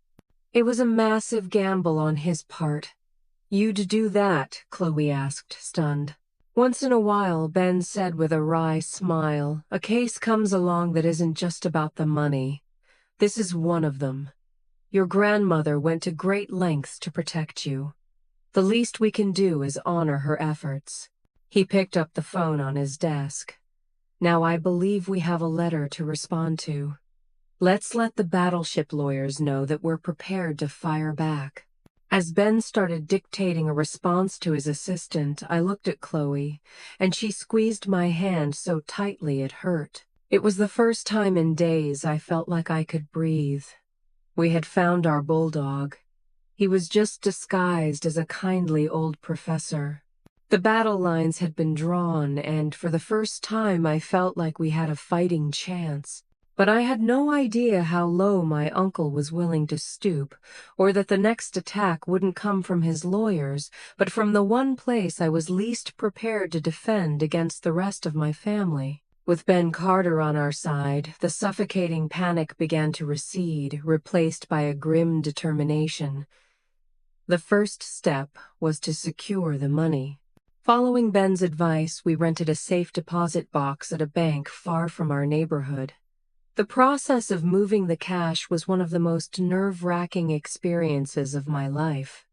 It was a massive gamble on his part. "You'd do that?" Chloe asked, stunned. "Once in a while," Ben said with a wry smile, "a case comes along that isn't just about the money. This is one of them. Your grandmother went to great lengths to protect you. The least we can do is honor her efforts." He picked up the phone on his desk. "Now I believe we have a letter to respond to. Let's let the battleship lawyers know that we're prepared to fire back." As Ben started dictating a response to his assistant, I looked at Chloe, and she squeezed my hand so tightly it hurt. It was the first time in days I felt like I could breathe. We had found our bulldog. He was just disguised as a kindly old professor. The battle lines had been drawn, and for the first time I felt like we had a fighting chance. But I had no idea how low my uncle was willing to stoop, or that the next attack wouldn't come from his lawyers, but from the one place I was least prepared to defend against the rest of my family. With Ben Carter on our side, the suffocating panic began to recede, replaced by a grim determination. The first step was to secure the money. Following Ben's advice, we rented a safe deposit box at a bank far from our neighborhood. The process of moving the cash was one of the most nerve-wracking experiences of my life.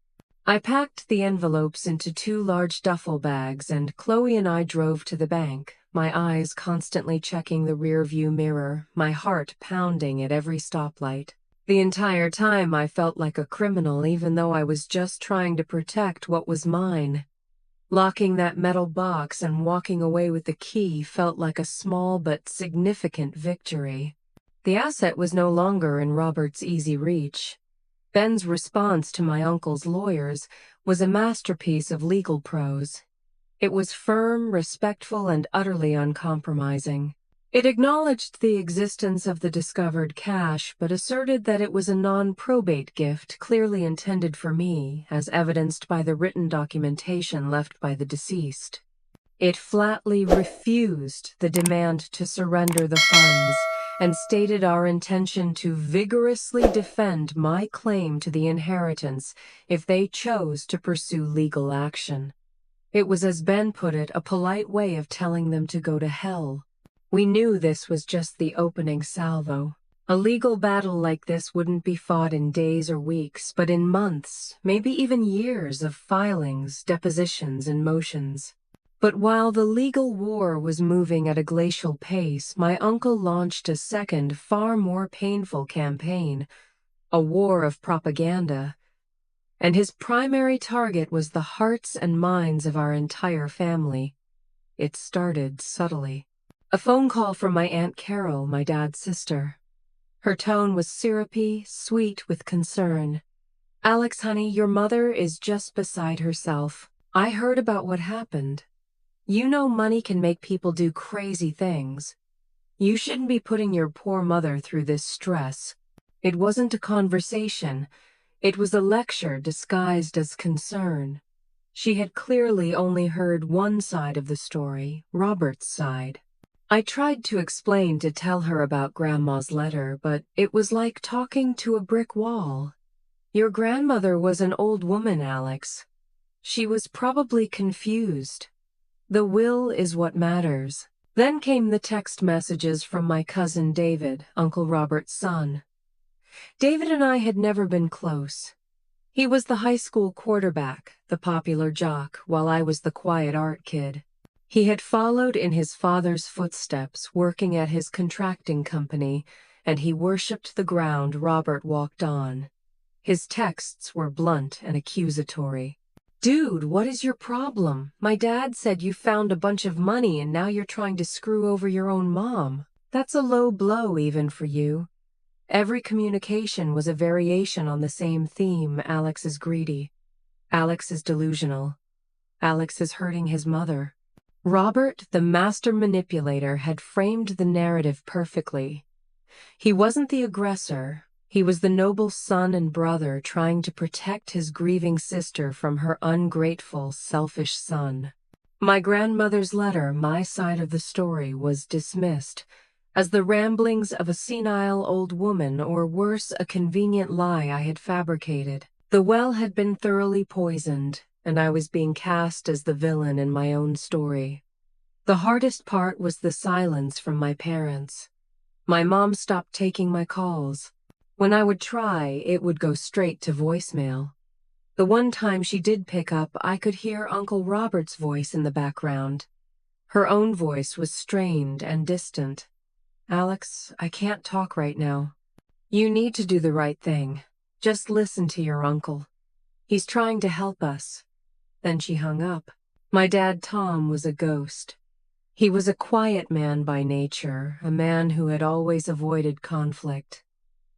I packed the envelopes into 2 large duffel bags, and Chloe and I drove to the bank, my eyes constantly checking the rear-view mirror, my heart pounding at every stoplight. The entire time I felt like a criminal, even though I was just trying to protect what was mine. Locking that metal box and walking away with the key felt like a small but significant victory. The asset was no longer in Robert's easy reach. Ben's response to my uncle's lawyers was a masterpiece of legal prose. It was firm, respectful, and utterly uncompromising. It acknowledged the existence of the discovered cash, but asserted that it was a non-probate gift clearly intended for me, as evidenced by the written documentation left by the deceased. It flatly refused the demand to surrender the funds and stated our intention to vigorously defend my claim to the inheritance if they chose to pursue legal action. It was, as Ben put it, a polite way of telling them to go to hell. We knew this was just the opening salvo. A legal battle like this wouldn't be fought in days or weeks, but in months, maybe even years of filings, depositions, and motions. But while the legal war was moving at a glacial pace, my uncle launched a second, far more painful campaign, a war of propaganda. And his primary target was the hearts and minds of our entire family. It started subtly. A phone call from my Aunt Carol, my dad's sister. Her tone was syrupy, sweet with concern. "Alex, honey, your mother is just beside herself. I heard about what happened. You know money can make people do crazy things. You shouldn't be putting your poor mother through this stress." It wasn't a conversation. It was a lecture disguised as concern. She had clearly only heard one side of the story, Robert's side. I tried to explain, to tell her about Grandma's letter, but it was like talking to a brick wall. "Your grandmother was an old woman, Alex. She was probably confused. The will is what matters." Then came the text messages from my cousin David, Uncle Robert's son. David and I had never been close. He was the high school quarterback, the popular jock, while I was the quiet art kid. He had followed in his father's footsteps, working at his contracting company, and he worshipped the ground Robert walked on. His texts were blunt and accusatory. "Dude, what is your problem? My dad said you found a bunch of money and now you're trying to screw over your own mom. That's a low blow even for you." Every communication was a variation on the same theme: Alex is greedy. Alex is delusional. Alex is hurting his mother. Robert, the master manipulator, had framed the narrative perfectly. He wasn't the aggressor. He was the noble son and brother trying to protect his grieving sister from her ungrateful, selfish son. My grandmother's letter, my side of the story, was dismissed as the ramblings of a senile old woman, or worse, a convenient lie I had fabricated. The well had been thoroughly poisoned, and I was being cast as the villain in my own story. The hardest part was the silence from my parents. My mom stopped taking my calls. When I would try, it would go straight to voicemail. The one time she did pick up, I could hear Uncle Robert's voice in the background. Her own voice was strained and distant. "Alex, I can't talk right now. You need to do the right thing. Just listen to your uncle. He's trying to help us." Then she hung up. My dad, Tom, was a ghost. He was a quiet man by nature, a man who had always avoided conflict.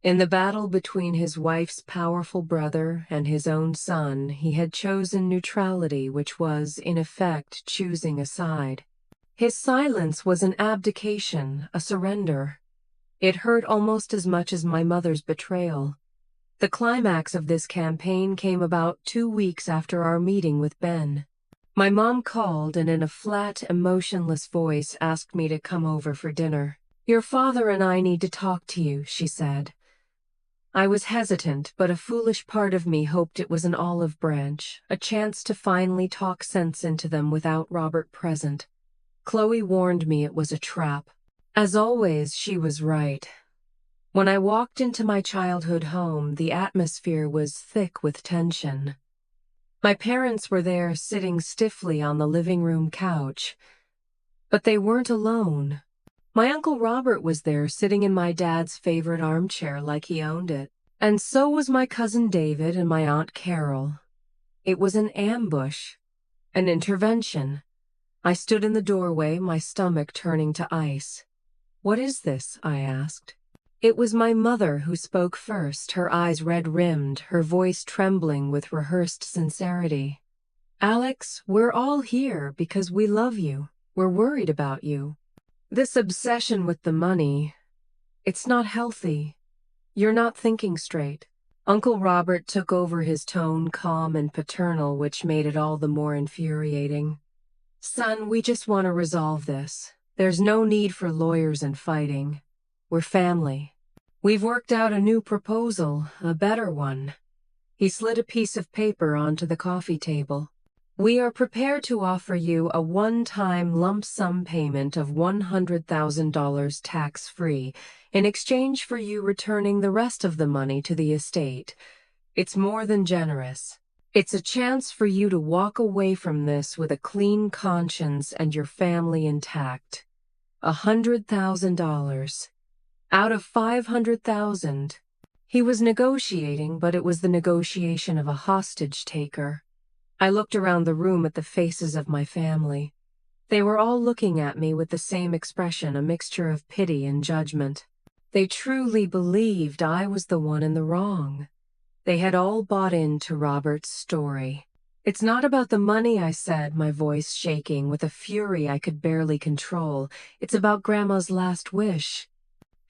In the battle between his wife's powerful brother and his own son, he had chosen neutrality, which was, in effect, choosing a side. His silence was an abdication, a surrender. It hurt almost as much as my mother's betrayal. The climax of this campaign came about 2 weeks after our meeting with Ben. My mom called and in a flat, emotionless voice asked me to come over for dinner. "Your father and I need to talk to you," she said. I was hesitant, but a foolish part of me hoped it was an olive branch, a chance to finally talk sense into them without Robert present. Chloe warned me it was a trap. As always, she was right. When I walked into my childhood home, the atmosphere was thick with tension. My parents were there sitting stiffly on the living room couch. But they weren't alone. My Uncle Robert was there sitting in my dad's favorite armchair like he owned it. And so was my cousin David and my Aunt Carol. It was an ambush, an intervention. I stood in the doorway, my stomach turning to ice. "What is this?" I asked. It was my mother who spoke first, her eyes red-rimmed, her voice trembling with rehearsed sincerity. "Alex, we're all here because we love you. We're worried about you. This obsession with the money, it's not healthy. You're not thinking straight." Uncle Robert took over, his tone calm and paternal, which made it all the more infuriating. "Son, we just want to resolve this. There's no need for lawyers and fighting. We're family. We've worked out a new proposal, a better one." He slid a piece of paper onto the coffee table. "We are prepared to offer you a one-time lump sum payment of $100,000 tax-free in exchange for you returning the rest of the money to the estate. It's more than generous. It's a chance for you to walk away from this with a clean conscience and your family intact. $100,000. Out of 500,000. He was negotiating, but it was the negotiation of a hostage taker. I looked around the room at the faces of my family. They were all looking at me with the same expression, a mixture of pity and judgment. They truly believed I was the one in the wrong. They had all bought into Robert's story. "It's not about the money," I said, my voice shaking with a fury I could barely control. "It's about Grandma's last wish."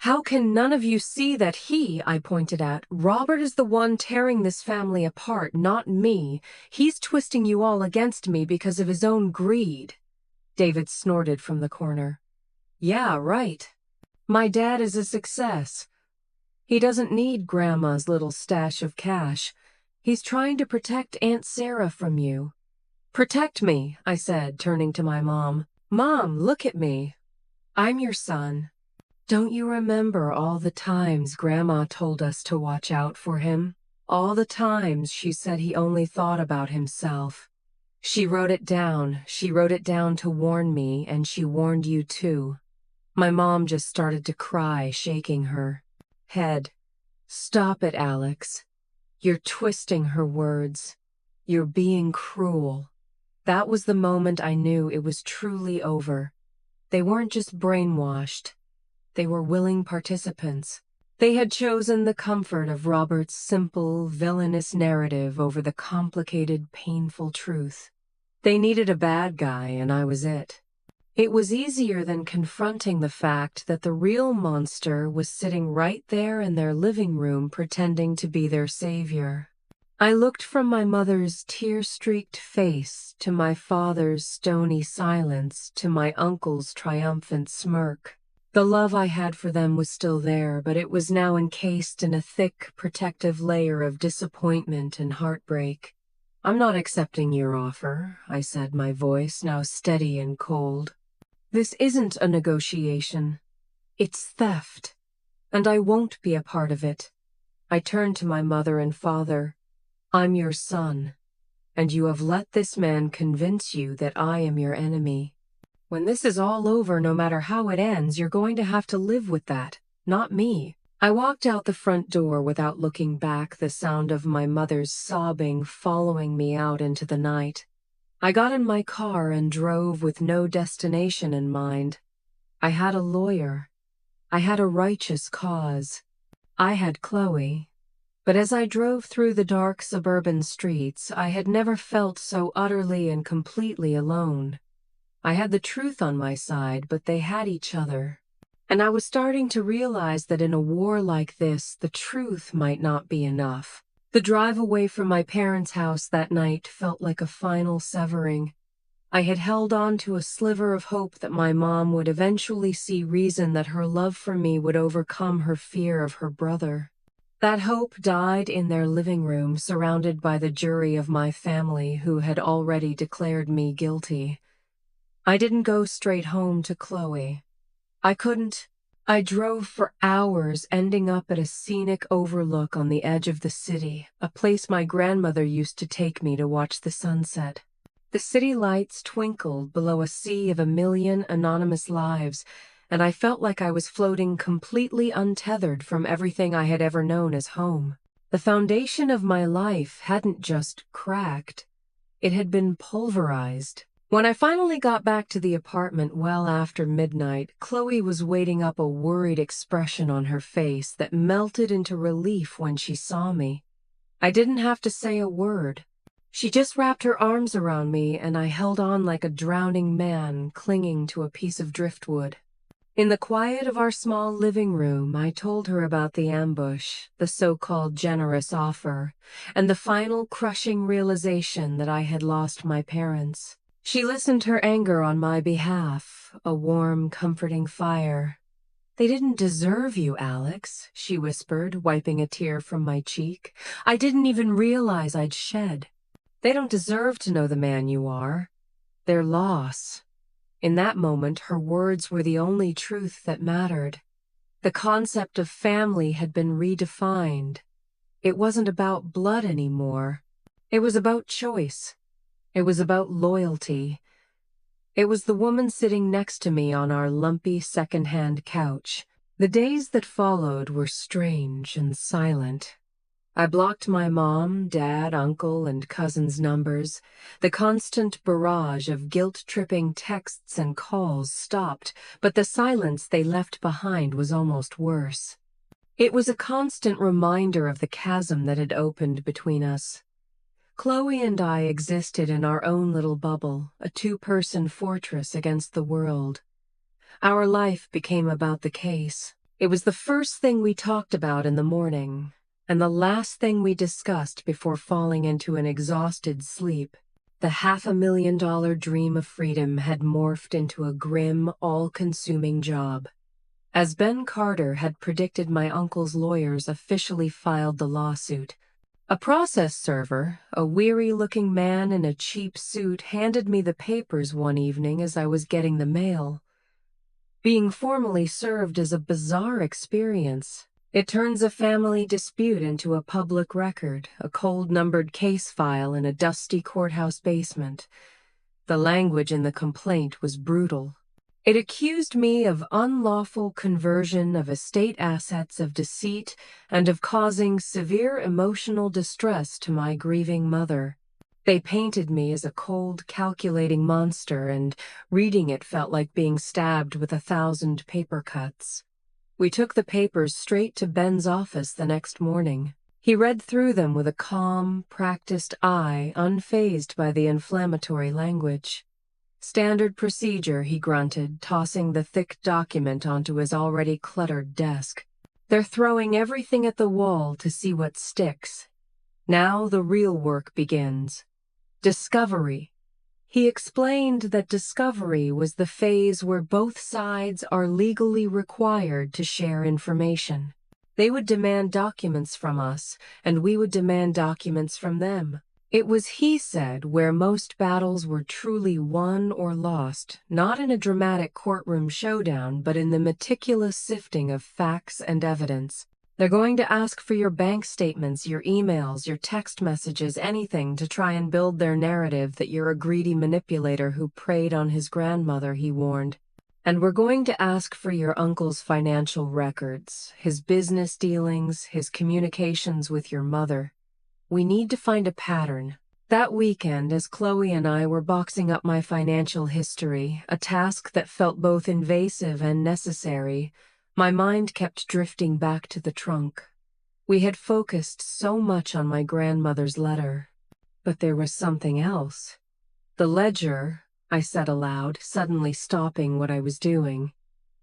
"How can none of you see that I pointed at, "Robert is the one tearing this family apart, not me. He's twisting you all against me because of his own greed." David snorted from the corner. "Yeah, right. My dad is a success. He doesn't need Grandma's little stash of cash. He's trying to protect Aunt Sarah from you." "Protect me," I said, turning to my mom. "Mom, look at me. I'm your son. Don't you remember all the times Grandma told us to watch out for him? All the times she said he only thought about himself. She wrote it down. She wrote it down to warn me, and she warned you too." My mom just started to cry, shaking her head. "Stop it, Alex. You're twisting her words. You're being cruel." That was the moment I knew it was truly over. They weren't just brainwashed. They were willing participants. They had chosen the comfort of Robert's simple, villainous narrative over the complicated, painful truth. They needed a bad guy, and I was it. It was easier than confronting the fact that the real monster was sitting right there in their living room pretending to be their savior. I looked from my mother's tear-streaked face to my father's stony silence to my uncle's triumphant smirk. The love I had for them was still there, but it was now encased in a thick, protective layer of disappointment and heartbreak. "I'm not accepting your offer," I said, my voice now steady and cold. "This isn't a negotiation. It's theft, and I won't be a part of it." I turned to my mother and father. "I'm your son, and you have let this man convince you that I am your enemy. When this is all over, no matter how it ends, you're going to have to live with that, not me." I walked out the front door without looking back, the sound of my mother's sobbing following me out into the night. I got in my car and drove with no destination in mind. I had a lawyer. I had a righteous cause. I had Chloe. But as I drove through the dark suburban streets, I had never felt so utterly and completely alone. I had the truth on my side, but they had each other. And I was starting to realize that in a war like this, the truth might not be enough. The drive away from my parents' house that night felt like a final severing. I had held on to a sliver of hope that my mom would eventually see reason, that her love for me would overcome her fear of her brother. That hope died in their living room, surrounded by the jury of my family who had already declared me guilty. I didn't go straight home to Chloe. I couldn't. I drove for hours, ending up at a scenic overlook on the edge of the city, a place my grandmother used to take me to watch the sunset. The city lights twinkled below a sea of a million anonymous lives, and I felt like I was floating completely untethered from everything I had ever known as home. The foundation of my life hadn't just cracked, it had been pulverized. When I finally got back to the apartment well after midnight, Chloe was waiting up a worried expression on her face that melted into relief when she saw me. I didn't have to say a word. She just wrapped her arms around me, and I held on like a drowning man clinging to a piece of driftwood. In the quiet of our small living room, I told her about the ambush, the so-called generous offer, and the final crushing realization that I had lost my parents. She listened her anger on my behalf, a warm, comforting fire. "They didn't deserve you, Alex," she whispered, wiping a tear from my cheek. "I didn't even realize I'd shed. They don't deserve to know the man you are. Their loss." In that moment, her words were the only truth that mattered. The concept of family had been redefined. It wasn't about blood anymore. It was about choice. It was about loyalty. It was the woman sitting next to me on our lumpy second-hand couch. The days that followed were strange and silent. I blocked my mom, dad, uncle, and cousin's numbers. The constant barrage of guilt-tripping texts and calls stopped, but the silence they left behind was almost worse. It was a constant reminder of the chasm that had opened between us. Chloe and I existed in our own little bubble, a two-person fortress against the world. Our life became about the case. It was the first thing we talked about in the morning, and the last thing we discussed before falling into an exhausted sleep. The $500,000 dream of freedom had morphed into a grim, all-consuming job. As Ben Carter had predicted, my uncle's lawyers officially filed the lawsuit. A process server, a weary-looking man in a cheap suit, handed me the papers one evening as I was getting the mail. Being formally served is a bizarre experience. It turns a family dispute into a public record, a cold-numbered case file in a dusty courthouse basement. The language in the complaint was brutal. It accused me of unlawful conversion of estate assets, of deceit, and of causing severe emotional distress to my grieving mother. They painted me as a cold, calculating monster, and reading it felt like being stabbed with 1,000 paper cuts. We took the papers straight to Ben's office the next morning. He read through them with a calm, practiced eye, unfazed by the inflammatory language. "Standard procedure," he grunted, tossing the thick document onto his already cluttered desk. "They're throwing everything at the wall to see what sticks. Now the real work begins. Discovery." He explained that discovery was the phase where both sides are legally required to share information. They would demand documents from us, and we would demand documents from them. It was, he said, where most battles were truly won or lost, not in a dramatic courtroom showdown, but in the meticulous sifting of facts and evidence. "They're going to ask for your bank statements, your emails, your text messages, anything to try and build their narrative that you're a greedy manipulator who preyed on his grandmother," he warned. "And we're going to ask for your uncle's financial records, his business dealings, his communications with your mother. We need to find a pattern." That weekend, as Chloe and I were boxing up my financial history, a task that felt both invasive and necessary, my mind kept drifting back to the trunk. We had focused so much on my grandmother's letter, but there was something else. "The ledger," I said aloud, suddenly stopping what I was doing.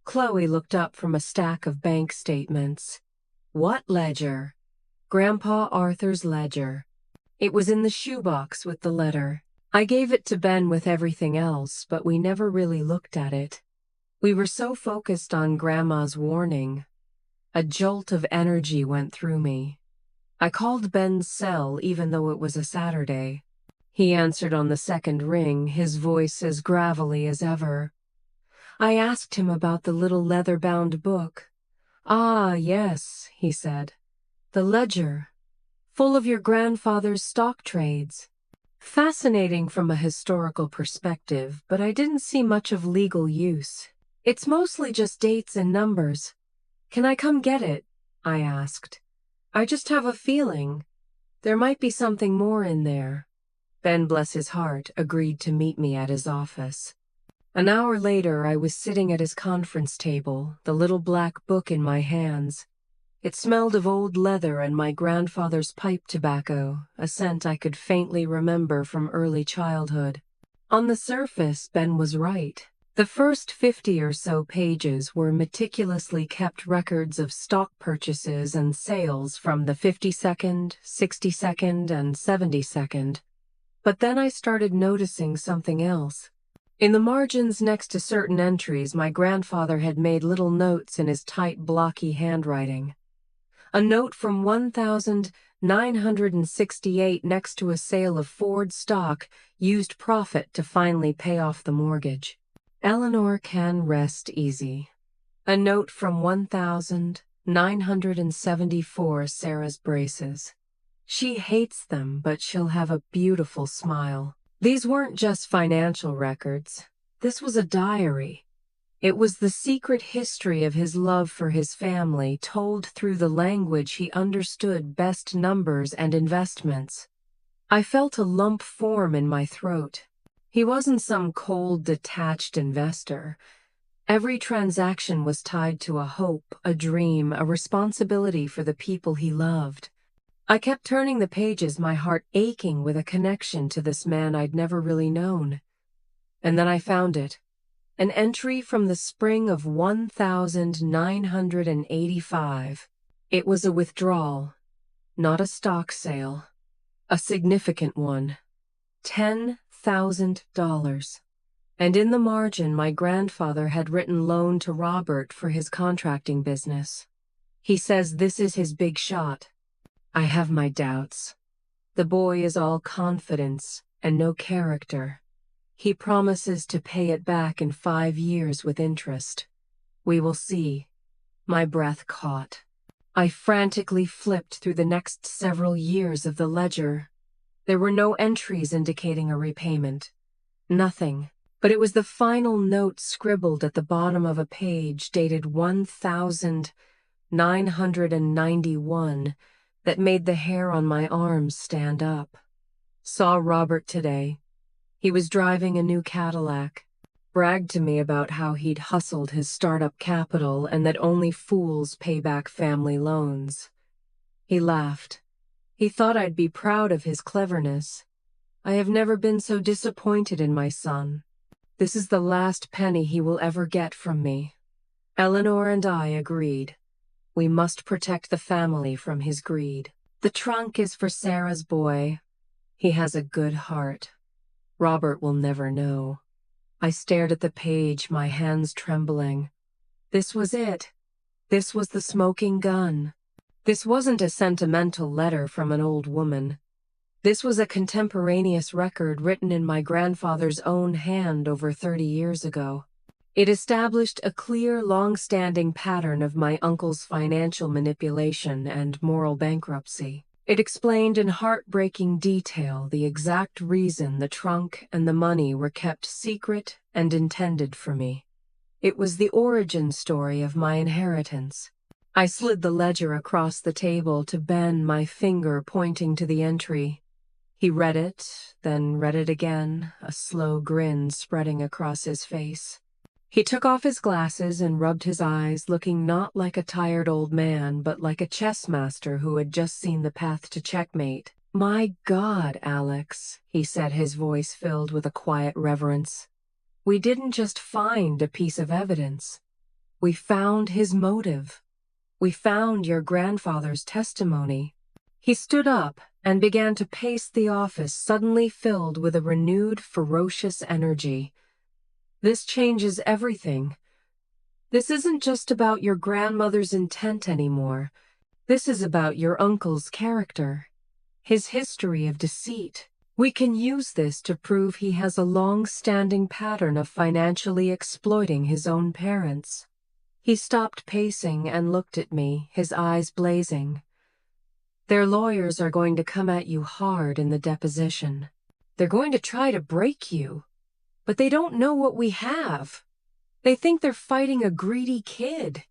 Chloe looked up from a stack of bank statements. "What ledger?" "Grandpa Arthur's ledger. It was in the shoebox with the letter. I gave it to Ben with everything else, but we never really looked at it. We were so focused on Grandma's warning." A jolt of energy went through me. I called Ben's cell even though it was a Saturday. He answered on the second ring, his voice as gravelly as ever. I asked him about the little leather-bound book. "Ah, yes," he said. "The ledger, full of your grandfather's stock trades. Fascinating from a historical perspective, but I didn't see much of legal use. It's mostly just dates and numbers. Can I come get it? I asked. I just have a feeling. There might be something more in there. Ben, bless his heart, agreed to meet me at his office. An hour later, I was sitting at his conference table, the little black book in my hands. It smelled of old leather and my grandfather's pipe tobacco, a scent I could faintly remember from early childhood. On the surface, Ben was right. The first 50 or so pages were meticulously kept records of stock purchases and sales from the 52nd, 62nd, and 72nd. But then I started noticing something else. In the margins next to certain entries, my grandfather had made little notes in his tight, blocky handwriting. A note from 1968 next to a sale of Ford stock used profit to finally pay off the mortgage. Eleanor can rest easy. A note from 1974 Sarah's braces. She hates them, but she'll have a beautiful smile. These weren't just financial records. This was a diary. It was the secret history of his love for his family, told through the language he understood best: numbers and investments. I felt a lump form in my throat. He wasn't some cold, detached investor. Every transaction was tied to a hope, a dream, a responsibility for the people he loved. I kept turning the pages, my heart aching with a connection to this man I'd never really known. And then I found it. An entry from the spring of 1985. It was a withdrawal, not a stock sale. A significant one. $10,000. And in the margin, my grandfather had written loan to Robert for his contracting business. He says this is his big shot. I have my doubts. The boy is all confidence and no character. He promises to pay it back in 5 years with interest. We will see. My breath caught. I frantically flipped through the next several years of the ledger. There were no entries indicating a repayment. Nothing. But it was the final note scribbled at the bottom of a page dated 1991 that made the hair on my arms stand up. Saw Robert today. He was driving a new Cadillac. Bragged to me about how he'd hustled his startup capital and that only fools pay back family loans. He laughed. He thought I'd be proud of his cleverness. I have never been so disappointed in my son. This is the last penny he will ever get from me. Eleanor and I agreed. We must protect the family from his greed. The trunk is for Sarah's boy. He has a good heart. Robert will never know. I stared at the page, my hands trembling. This was it. This was the smoking gun. This wasn't a sentimental letter from an old woman. This was a contemporaneous record written in my grandfather's own hand over 30 years ago. It established a clear, long-standing pattern of my uncle's financial manipulation and moral bankruptcy. It explained in heartbreaking detail the exact reason the trunk and the money were kept secret and intended for me. It was the origin story of my inheritance. I slid the ledger across the table to Ben, my finger pointing to the entry. He read it, then read it again, a slow grin spreading across his face. He took off his glasses and rubbed his eyes, looking not like a tired old man, but like a chess master who had just seen the path to checkmate. "My God, Alex," he said, his voice filled with a quiet reverence. "We didn't just find a piece of evidence. We found his motive. We found your grandfather's testimony." He stood up and began to pace the office, suddenly filled with a renewed, ferocious energy. "This changes everything. This isn't just about your grandmother's intent anymore. This is about your uncle's character, his history of deceit. We can use this to prove he has a long-standing pattern of financially exploiting his own parents." He stopped pacing and looked at me, his eyes blazing. "Their lawyers are going to come at you hard in the deposition. They're going to try to break you. But they don't know what we have. They think they're fighting a greedy kid.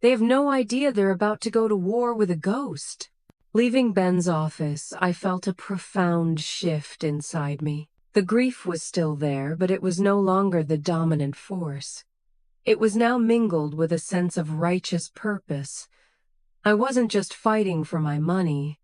They have no idea they're about to go to war with a ghost. Leaving Ben's office, I felt a profound shift inside me. The grief was still there, but it was no longer the dominant force. It was now mingled with a sense of righteous purpose. I wasn't just fighting for my money.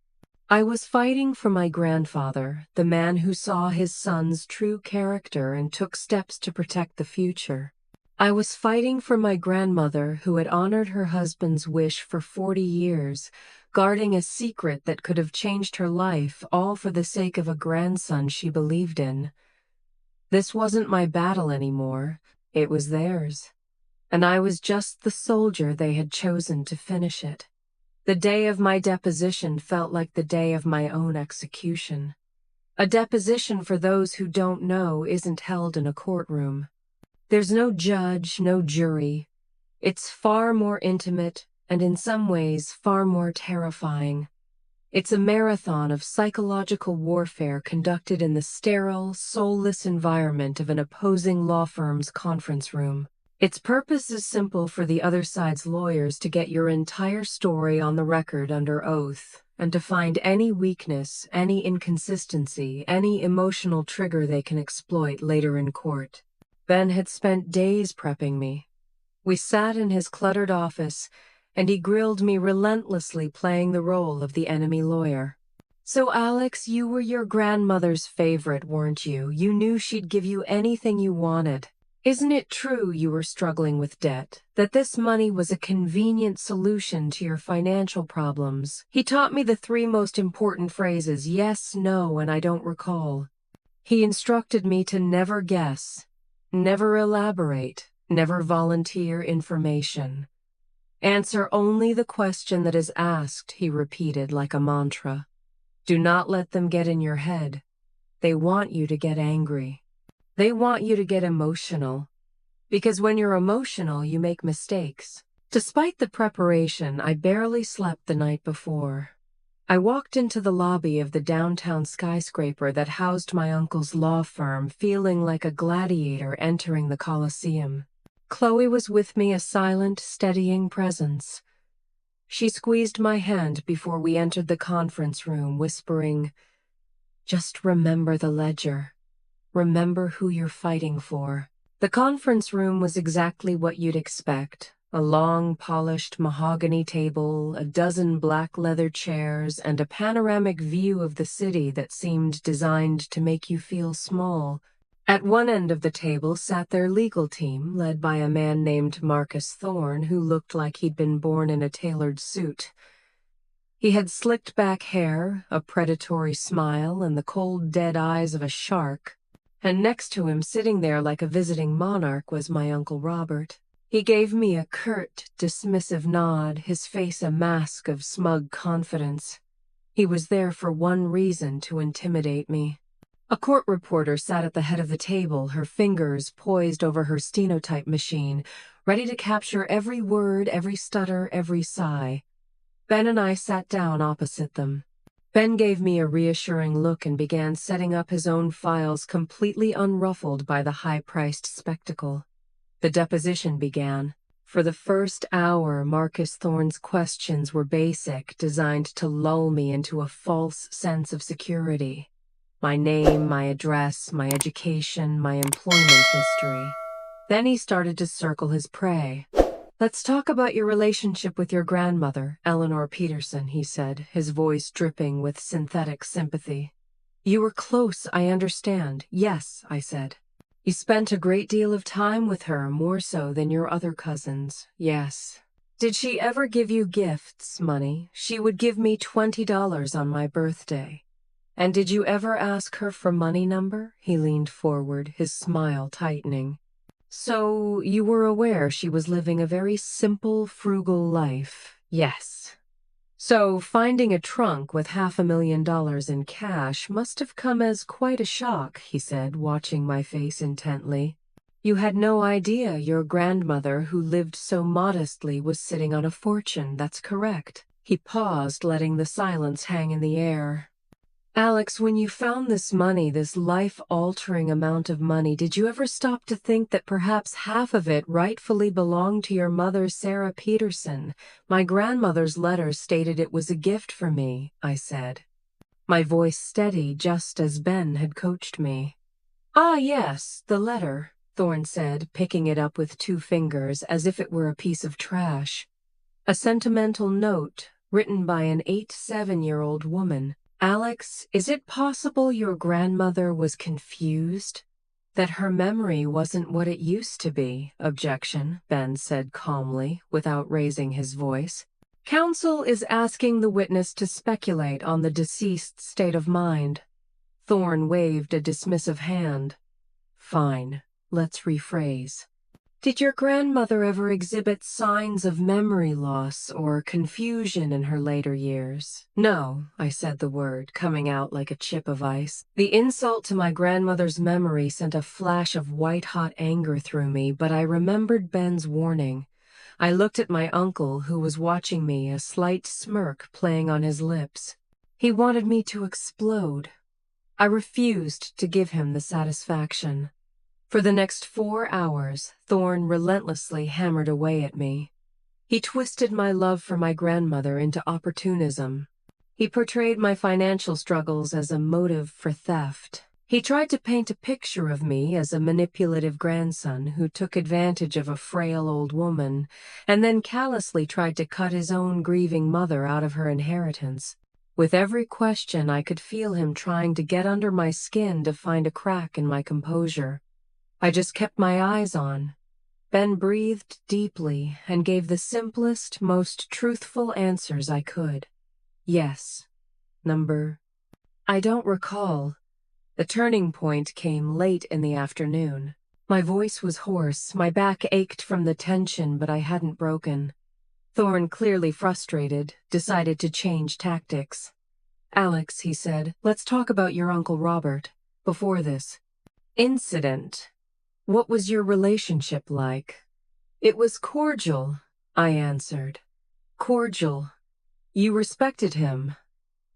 I was fighting for my grandfather, the man who saw his son's true character and took steps to protect the future. I was fighting for my grandmother who had honored her husband's wish for 40 years, guarding a secret that could have changed her life, all for the sake of a grandson she believed in. This wasn't my battle anymore, it was theirs. And I was just the soldier they had chosen to finish it. The day of my deposition felt like the day of my own execution. A deposition, for those who don't know, isn't held in a courtroom. There's no judge, no jury. It's far more intimate and in some ways far more terrifying. It's a marathon of psychological warfare conducted in the sterile, soulless environment of an opposing law firm's conference room. Its purpose is simple: for the other side's lawyers to get your entire story on the record under oath, and to find any weakness, any inconsistency, any emotional trigger they can exploit later in court. Ben had spent days prepping me. We sat in his cluttered office, and he grilled me relentlessly, playing the role of the enemy lawyer. "So, Alex, you were your grandmother's favorite, weren't you? You knew she'd give you anything you wanted. Isn't it true you were struggling with debt, that this money was a convenient solution to your financial problems?" He taught me the 3 most important phrases: yes, no, and I don't recall. He instructed me to never guess, never elaborate, never volunteer information. "Answer only the question that is asked," he repeated like a mantra. "Do not let them get in your head. They want you to get angry. They want you to get emotional. Because when you're emotional, you make mistakes." Despite the preparation, I barely slept the night before. I walked into the lobby of the downtown skyscraper that housed my uncle's law firm, feeling like a gladiator entering the Colosseum. Chloe was with me, a silent, steadying presence. She squeezed my hand before we entered the conference room, whispering, "Just remember the ledger. Remember who you're fighting for." The conference room was exactly what you'd expect. A long, polished mahogany table, a dozen black leather chairs, and a panoramic view of the city that seemed designed to make you feel small. At one end of the table sat their legal team, led by a man named Marcus Thorne, who looked like he'd been born in a tailored suit. He had slicked back hair, a predatory smile, and the cold, dead eyes of a shark. And next to him, sitting there like a visiting monarch, was my Uncle Robert. He gave me a curt, dismissive nod, his face a mask of smug confidence. He was there for one reason: to intimidate me. A court reporter sat at the head of the table, her fingers poised over her stenotype machine, ready to capture every word, every stutter, every sigh. Ben and I sat down opposite them. Ben gave me a reassuring look and began setting up his own files, completely unruffled by the high-priced spectacle. The deposition began. For the first hour, Marcus Thorne's questions were basic, designed to lull me into a false sense of security. My name, my address, my education, my employment history. Then he started to circle his prey. "Let's talk about your relationship with your grandmother, Eleanor Peterson," he said, his voice dripping with synthetic sympathy. "You were close, I understand." "Yes," I said. "You spent a great deal of time with her, more so than your other cousins." "Yes." "Did she ever give you gifts, money? She would give me $20 on my birthday." "And did you ever ask her for money number?" He leaned forward, his smile tightening. "So you were aware she was living a very simple, frugal life?" "Yes." "So finding a trunk with $500,000 in cash must have come as quite a shock," he said, watching my face intently. "You had no idea your grandmother, who lived so modestly, was sitting on a fortune, that's correct." He paused, letting the silence hang in the air. Alex, when you found this money, this life-altering amount of money, did you ever stop to think that perhaps half of it rightfully belonged to your mother, Sarah Peterson? My grandmother's letter stated it was a gift for me, I said, my voice steady just as Ben had coached me. Ah, yes, the letter, Thorne said, picking it up with 2 fingers as if it were a piece of trash. A sentimental note written by an 87-year-old woman. Alex, is it possible your grandmother was confused? That her memory wasn't what it used to be? Objection, Ben said calmly, without raising his voice. Counsel is asking the witness to speculate on the deceased's state of mind. Thorne waved a dismissive hand. Fine, let's rephrase. Did your grandmother ever exhibit signs of memory loss or confusion in her later years? No, I said the word, coming out like a chip of ice. The insult to my grandmother's memory sent a flash of white-hot anger through me, but I remembered Ben's warning. I looked at my uncle, who was watching me, a slight smirk playing on his lips. He wanted me to explode. I refused to give him the satisfaction. For the next 4 hours, Thorne relentlessly hammered away at me. He twisted my love for my grandmother into opportunism. He portrayed my financial struggles as a motive for theft. He tried to paint a picture of me as a manipulative grandson who took advantage of a frail old woman, and then callously tried to cut his own grieving mother out of her inheritance. With every question, I could feel him trying to get under my skin to find a crack in my composure. I just kept my eyes on. Ben breathed deeply and gave the simplest, most truthful answers I could. Yes. I don't recall. The turning point came late in the afternoon. My voice was hoarse, my back ached from the tension, but I hadn't broken. Thorne, clearly frustrated, decided to change tactics. Alex, he said, let's talk about your Uncle Robert. Before this incident, what was your relationship like? It was cordial, I answered. Cordial. You respected him.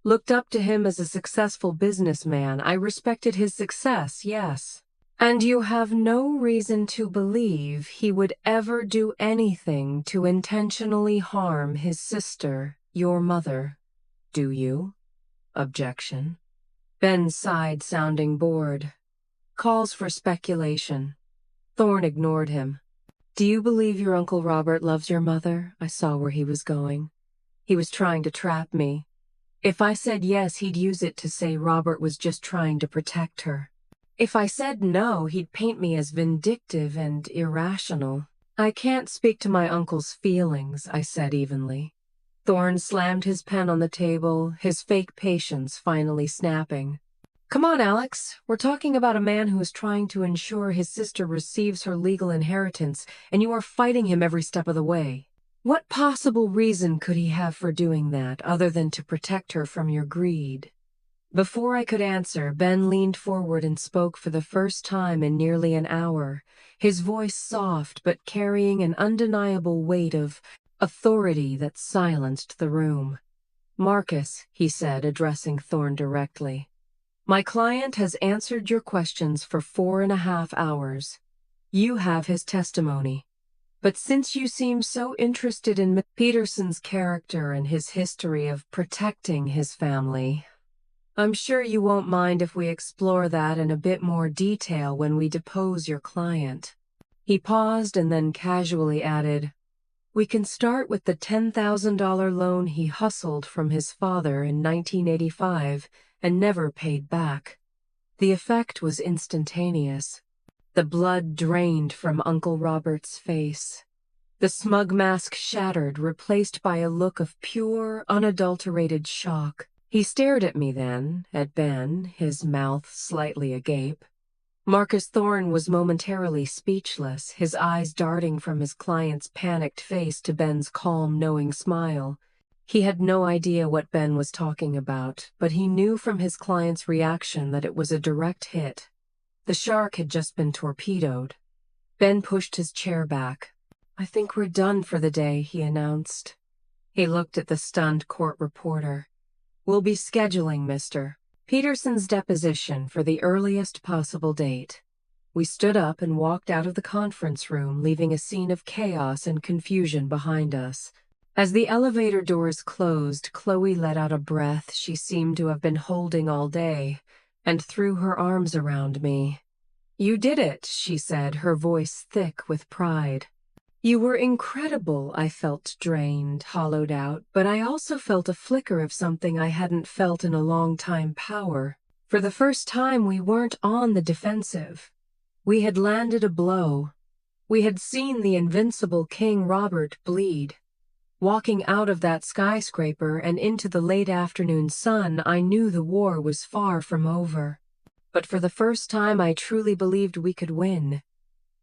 Looked up to him as a successful businessman. I respected his success, yes. And you have no reason to believe he would ever do anything to intentionally harm his sister, your mother, do you? Objection. Ben sighed, sounding bored. Calls for speculation. Thorne ignored him. Do you believe your Uncle Robert loves your mother? I saw where he was going. He was trying to trap me. If I said yes, he'd use it to say Robert was just trying to protect her. If I said no, he'd paint me as vindictive and irrational. I can't speak to my uncle's feelings, I said evenly. Thorne slammed his pen on the table, his fake patience finally snapping. Come on, Alex. We're talking about a man who is trying to ensure his sister receives her legal inheritance, and you are fighting him every step of the way. What possible reason could he have for doing that, other than to protect her from your greed? Before I could answer, Ben leaned forward and spoke for the first time in nearly an hour, his voice soft but carrying an undeniable weight of authority that silenced the room. Marcus, he said, addressing Thorne directly. My client has answered your questions for 4.5 hours. You have his testimony. But since you seem so interested in Peterson's character and his history of protecting his family, I'm sure you won't mind if we explore that in a bit more detail when we depose your client. He paused and then casually added, we can start with the $10,000 loan he hustled from his father in 1985 and never paid back. The effect was instantaneous. The blood drained from Uncle Robert's face. The smug mask shattered, replaced by a look of pure, unadulterated shock. He stared at me then, at Ben, his mouth slightly agape. Marcus Thorne was momentarily speechless, his eyes darting from his client's panicked face to Ben's calm, knowing smile. He had no idea what Ben was talking about, but he knew from his client's reaction that it was a direct hit. The shark had just been torpedoed. Ben pushed his chair back. I think we're done for the day, he announced. He looked at the stunned court reporter. We'll be scheduling, mister. Peterson's deposition for the earliest possible date. We stood up and walked out of the conference room, leaving a scene of chaos and confusion behind us. As the elevator doors closed, Chloe let out a breath she seemed to have been holding all day, and threw her arms around me. "You did it," she said, her voice thick with pride. "You were incredible." I felt drained, hollowed out, but I also felt a flicker of something I hadn't felt in a long time: power. For the first time, we weren't on the defensive. We had landed a blow. We had seen the invincible King Robert bleed. Walking out of that skyscraper and into the late afternoon sun, I knew the war was far from over. But for the first time, I truly believed we could win.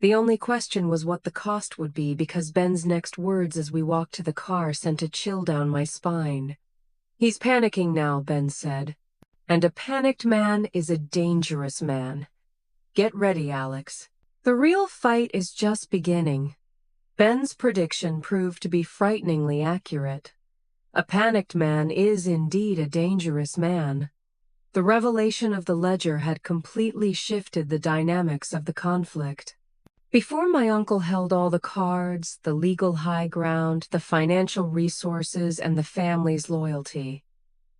The only question was what the cost would be, because Ben's next words as we walked to the car sent a chill down my spine. "He's panicking now," Ben said. "And a panicked man is a dangerous man. Get ready, Alex. The real fight is just beginning." Ben's prediction proved to be frighteningly accurate. A panicked man is indeed a dangerous man. The revelation of the ledger had completely shifted the dynamics of the conflict. Before, my uncle held all the cards, the legal high ground, the financial resources, and the family's loyalty.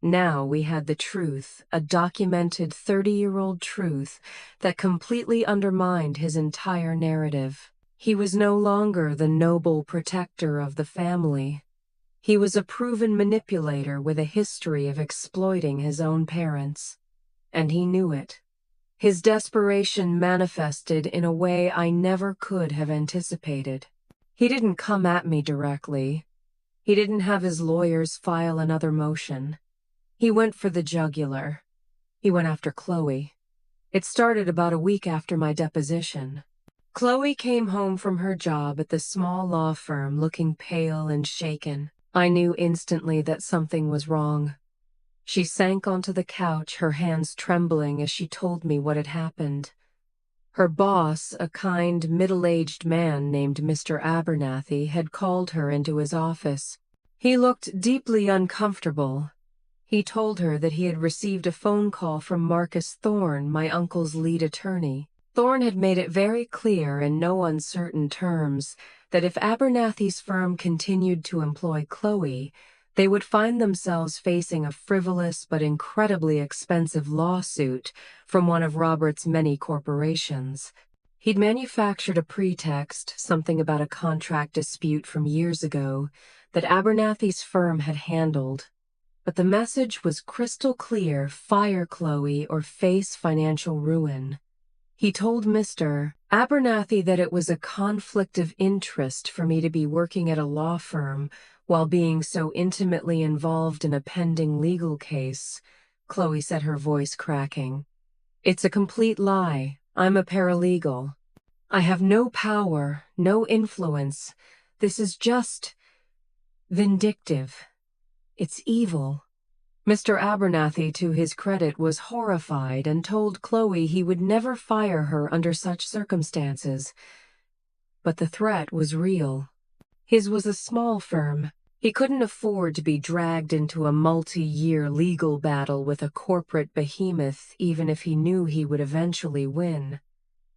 Now we had the truth, a documented 30-year-old truth that completely undermined his entire narrative. He was no longer the noble protector of the family. He was a proven manipulator with a history of exploiting his own parents. And he knew it. His desperation manifested in a way I never could have anticipated. He didn't come at me directly. He didn't have his lawyers file another motion. He went for the jugular. He went after Chloe. It started about a week after my deposition. Chloe came home from her job at the small law firm looking pale and shaken. I knew instantly that something was wrong. She sank onto the couch, her hands trembling as she told me what had happened. Her boss, a kind, middle-aged man named Mr. Abernathy, had called her into his office. He looked deeply uncomfortable. He told her that he had received a phone call from Marcus Thorne, my uncle's lead attorney. Thorne had made it very clear in no uncertain terms that if Abernathy's firm continued to employ Chloe, they would find themselves facing a frivolous but incredibly expensive lawsuit from one of Robert's many corporations. He'd manufactured a pretext, something about a contract dispute from years ago, that Abernathy's firm had handled. But the message was crystal clear: fire Chloe or face financial ruin. He told Mr. Abernathy that it was a conflict of interest for me to be working at a law firm while being so intimately involved in a pending legal case. Chloe said, her voice cracking. "It's a complete lie. I'm a paralegal. I have no power, no influence. This is just vindictive. It's evil." Mr. Abernathy, to his credit, was horrified and told Chloe he would never fire her under such circumstances. But the threat was real. His was a small firm. He couldn't afford to be dragged into a multi-year legal battle with a corporate behemoth, even if he knew he would eventually win.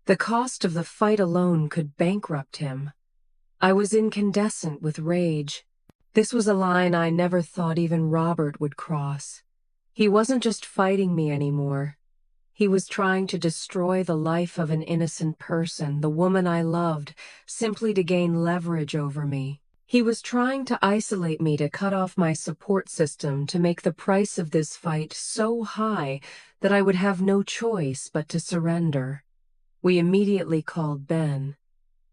The cost of the fight alone could bankrupt him. I was incandescent with rage. This was a line I never thought even Robert would cross. He wasn't just fighting me anymore. He was trying to destroy the life of an innocent person, the woman I loved, simply to gain leverage over me. He was trying to isolate me, to cut off my support system, to make the price of this fight so high that I would have no choice but to surrender. We immediately called Ben.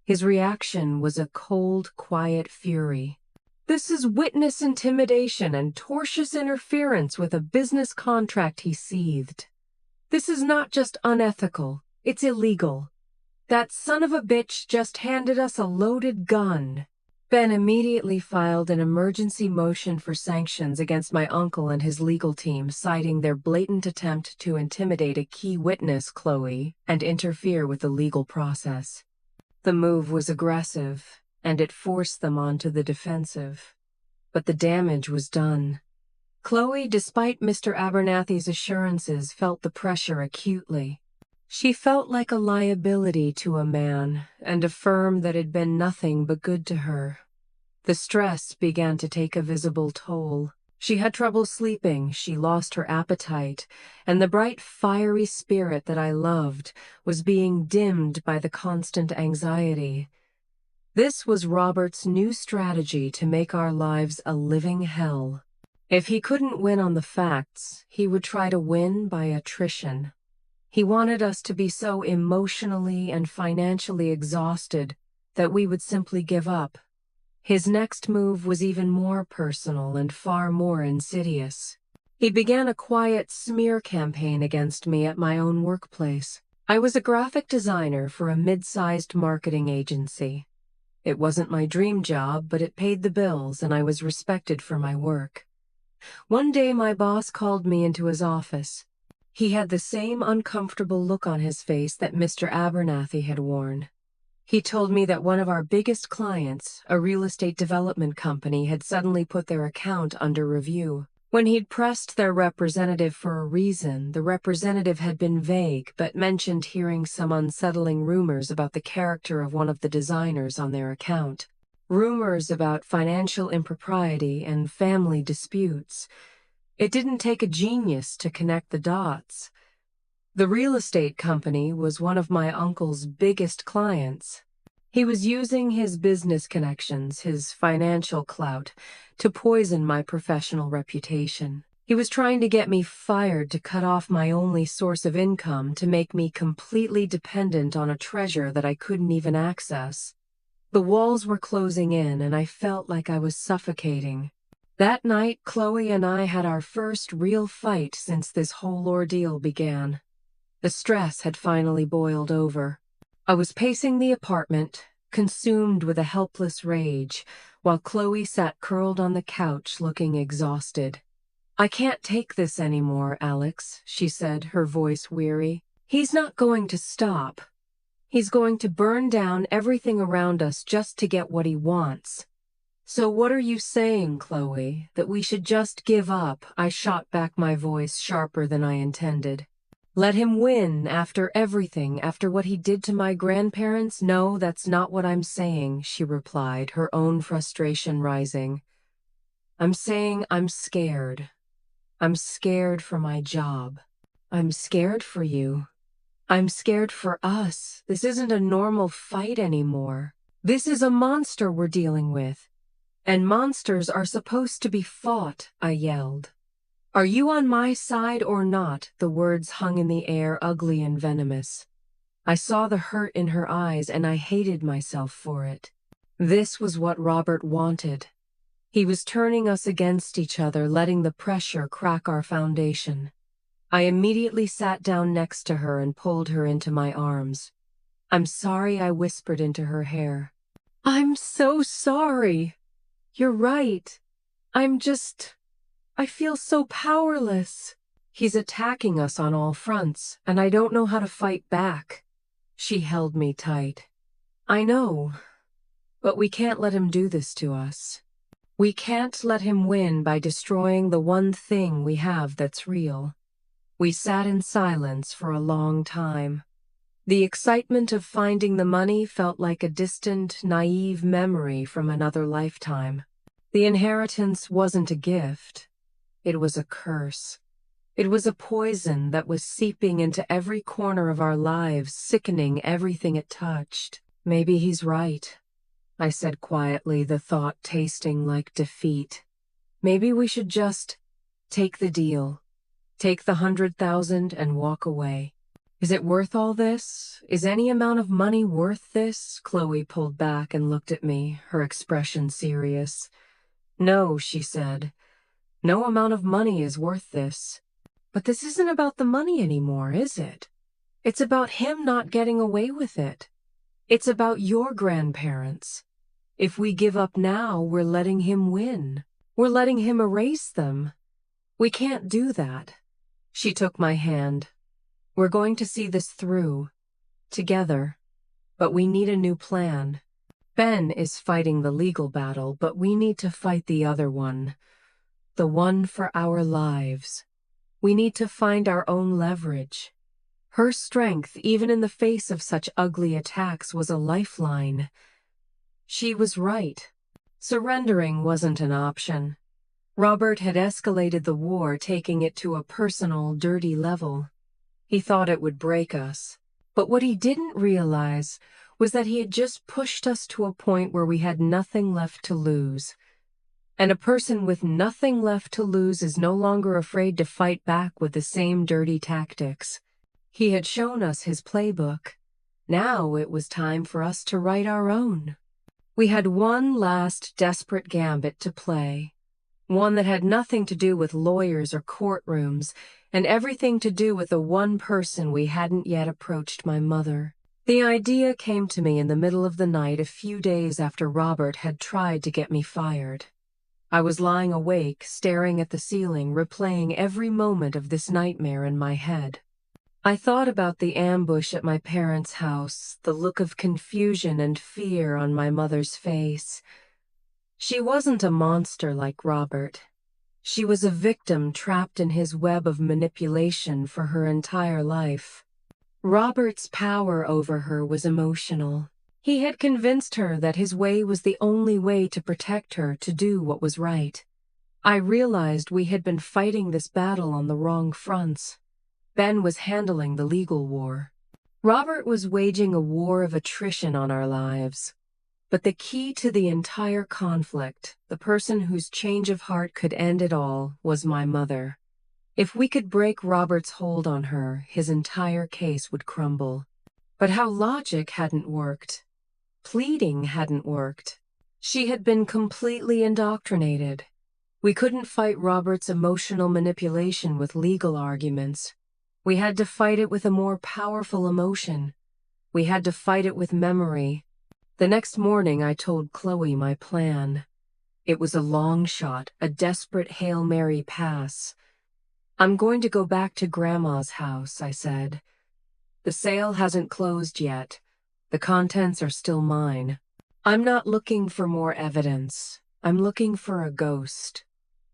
His reaction was a cold, quiet fury. "This is witness intimidation and tortious interference with a business contract," he seethed. "This is not just unethical, it's illegal. That son of a bitch just handed us a loaded gun." Ben immediately filed an emergency motion for sanctions against my uncle and his legal team, citing their blatant attempt to intimidate a key witness, Chloe, and interfere with the legal process. The move was aggressive, and it forced them onto the defensive. But the damage was done. Chloe, despite Mr. Abernathy's assurances, felt the pressure acutely. She felt like a liability to a man and a firm that had been nothing but good to her. The stress began to take a visible toll. She had trouble sleeping, she lost her appetite, and the bright, fiery spirit that I loved was being dimmed by the constant anxiety. This was Robert's new strategy to make our lives a living hell. If he couldn't win on the facts, he would try to win by attrition. He wanted us to be so emotionally and financially exhausted that we would simply give up. His next move was even more personal and far more insidious. He began a quiet smear campaign against me at my own workplace. I was a graphic designer for a mid-sized marketing agency. It wasn't my dream job, but it paid the bills and I was respected for my work. One day my boss called me into his office. He had the same uncomfortable look on his face that Mr. Abernathy had worn. He told me that one of our biggest clients, a real estate development company, had suddenly put their account under review. When he'd pressed their representative for a reason, the representative had been vague but mentioned hearing some unsettling rumors about the character of one of the designers on their account. Rumors about financial impropriety and family disputes. It didn't take a genius to connect the dots. The real estate company was one of my uncle's biggest clients. He was using his business connections, his financial clout, to poison my professional reputation. He was trying to get me fired to cut off my only source of income, to make me completely dependent on a treasure that I couldn't even access. The walls were closing in, and I felt like I was suffocating. That night, Chloe and I had our first real fight since this whole ordeal began. The stress had finally boiled over. I was pacing the apartment, consumed with a helpless rage, while Chloe sat curled on the couch looking exhausted. "I can't take this anymore, Alex," she said, her voice weary. "He's not going to stop. He's going to burn down everything around us just to get what he wants." "So what are you saying, Chloe? That we should just give up?" I shot back, my voice sharper than I intended. "Let him win after everything, after what he did to my grandparents?" "No, that's not what I'm saying," she replied, her own frustration rising. "I'm saying I'm scared. I'm scared for my job. I'm scared for you. I'm scared for us. This isn't a normal fight anymore. This is a monster we're dealing with. And monsters are supposed to be fought," I yelled. "Are you on my side or not?" The words hung in the air, ugly and venomous. I saw the hurt in her eyes, and I hated myself for it. This was what Robert wanted. He was turning us against each other, letting the pressure crack our foundation. I immediately sat down next to her and pulled her into my arms. "I'm sorry," I whispered into her hair. "I'm so sorry. You're right. I feel so powerless. He's attacking us on all fronts, and I don't know how to fight back." She held me tight. "I know, but we can't let him do this to us. We can't let him win by destroying the one thing we have that's real." We sat in silence for a long time. The excitement of finding the money felt like a distant, naive memory from another lifetime. The inheritance wasn't a gift. It was a curse. It was a poison that was seeping into every corner of our lives, sickening everything it touched. "Maybe he's right," I said quietly, the thought tasting like defeat. "Maybe we should just take the deal. Take the 100,000 and walk away. Is it worth all this? Is any amount of money worth this?" Chloe pulled back and looked at me, her expression serious. "No," she said. "No amount of money is worth this." "But this isn't about the money anymore, is it? It's about him not getting away with it. It's about your grandparents. If we give up now, we're letting him win. We're letting him erase them. We can't do that." She took my hand. "We're going to see this through, together, but we need a new plan. Ben is fighting the legal battle, but we need to fight the other one. the one for our lives. We need to find our own leverage. Her strength, even in the face of such ugly attacks, was a lifeline. She was right. Surrendering wasn't an option. Robert had escalated the war, taking it to a personal, dirty level. He thought it would break us. But what he didn't realize was that he had just pushed us to a point where we had nothing left to lose. And a person with nothing left to lose is no longer afraid to fight back with the same dirty tactics. He had shown us his playbook. Now it was time for us to write our own. We had one last desperate gambit to play. One that had nothing to do with lawyers or courtrooms, and everything to do with the one person we hadn't yet approached, my mother. The idea came to me in the middle of the night a few days after Robert had tried to get me fired. I was lying awake, staring at the ceiling, replaying every moment of this nightmare in my head. I thought about the ambush at my parents' house, the look of confusion and fear on my mother's face. She wasn't a monster like Robert. She was a victim trapped in his web of manipulation for her entire life. Robert's power over her was emotional. He had convinced her that his way was the only way to protect her, to do what was right. I realized we had been fighting this battle on the wrong fronts. Ben was handling the legal war. Robert was waging a war of attrition on our lives. But the key to the entire conflict, the person whose change of heart could end it all, was my mother. If we could break Robert's hold on her, his entire case would crumble. But how logic hadn't worked. Pleading hadn't worked. She had been completely indoctrinated. We couldn't fight Robert's emotional manipulation with legal arguments. We had to fight it with a more powerful emotion. We had to fight it with memory. The next morning I told Chloe my plan. It was a long shot, a desperate Hail Mary pass. "I'm going to go back to Grandma's house," I said. "The sale hasn't closed yet. The contents are still mine. I'm not looking for more evidence. I'm looking for a ghost."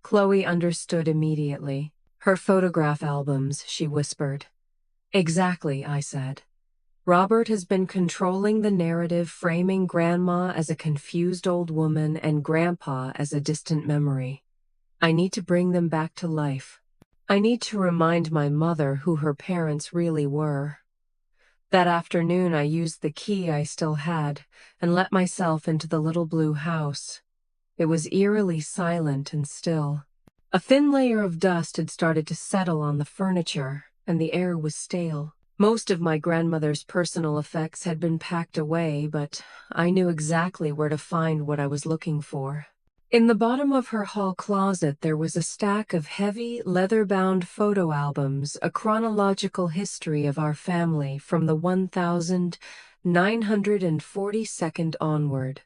Chloe understood immediately. "Her photograph albums," she whispered. "Exactly," I said. "Robert has been controlling the narrative, framing Grandma as a confused old woman and Grandpa as a distant memory. I need to bring them back to life. I need to remind my mother who her parents really were." That afternoon I used the key I still had and let myself into the little blue house. It was eerily silent and still. A thin layer of dust had started to settle on the furniture, and the air was stale. Most of my grandmother's personal effects had been packed away, but I knew exactly where to find what I was looking for. In the bottom of her hall closet there was a stack of heavy, leather-bound photo albums, a chronological history of our family from the 1942nd onward.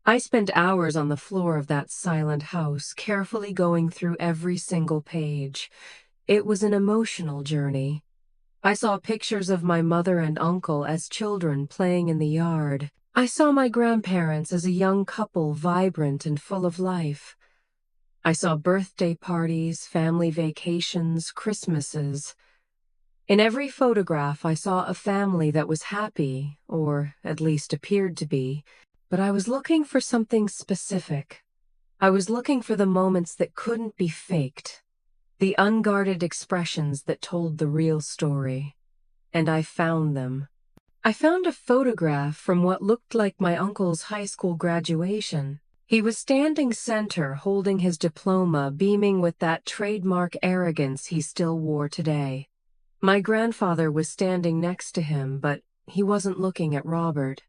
I spent hours on the floor of that silent house, carefully going through every single page. It was an emotional journey. I saw pictures of my mother and uncle as children playing in the yard. I saw my grandparents as a young couple, vibrant and full of life. I saw birthday parties, family vacations, Christmases. In every photograph, I saw a family that was happy, or at least appeared to be, but I was looking for something specific. I was looking for the moments that couldn't be faked, the unguarded expressions that told the real story. And I found them. I found a photograph from what looked like my uncle's high school graduation. He was standing center, holding his diploma, beaming with that trademark arrogance he still wore today. My grandfather was standing next to him, but he wasn't looking at Robert.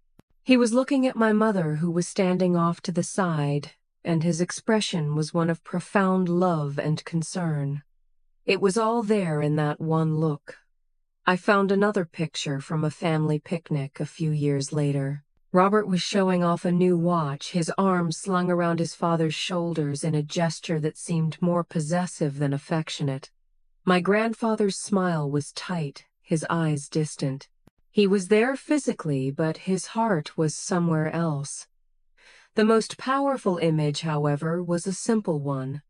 He was looking at my mother, who was standing off to the side, and his expression was one of profound love and concern. It was all there in that one look. I found another picture from a family picnic a few years later. Robert was showing off a new watch, his arms slung around his father's shoulders in a gesture that seemed more possessive than affectionate. My grandfather's smile was tight, his eyes distant. He was there physically, but his heart was somewhere else. The most powerful image, however, was a simple one.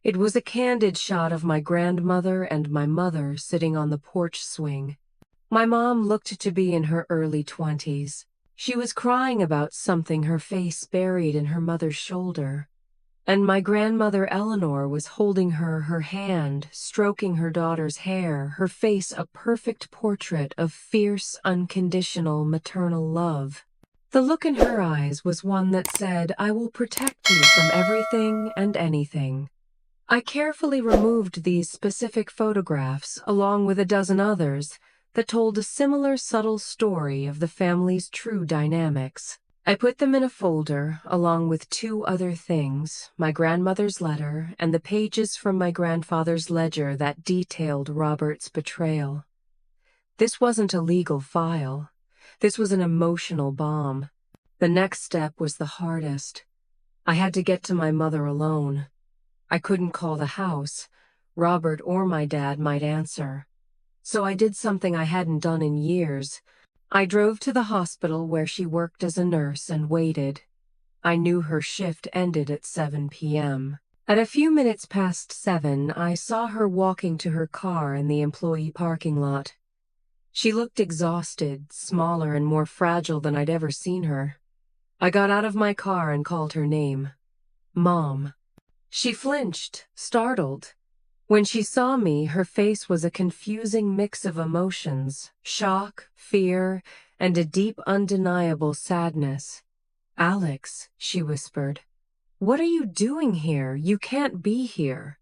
It was a candid shot of my grandmother and my mother sitting on the porch swing. My mom looked to be in her early 20s. She was crying about something, her face buried in her mother's shoulder. And my grandmother Eleanor was holding her hand, stroking her daughter's hair, her face a perfect portrait of fierce, unconditional maternal love. The look in her eyes was one that said, "I will protect you from everything and anything." I carefully removed these specific photographs, along with a dozen others, that told a similar subtle story of the family's true dynamics. I put them in a folder, along with two other things, my grandmother's letter and the pages from my grandfather's ledger that detailed Robert's betrayal. This wasn't a legal file. This was an emotional bomb. The next step was the hardest. I had to get to my mother alone. I couldn't call the house. Robert or my dad might answer. So I did something I hadn't done in years. I drove to the hospital where she worked as a nurse and waited. I knew her shift ended at 7 p.m. At a few minutes past 7, I saw her walking to her car in the employee parking lot. She looked exhausted, smaller and more fragile than I'd ever seen her. I got out of my car and called her name. Mom. She flinched, startled. When she saw me, her face was a confusing mix of emotions, shock, fear, and a deep, undeniable sadness. "Alex," she whispered, "what are you doing here? You can't be here."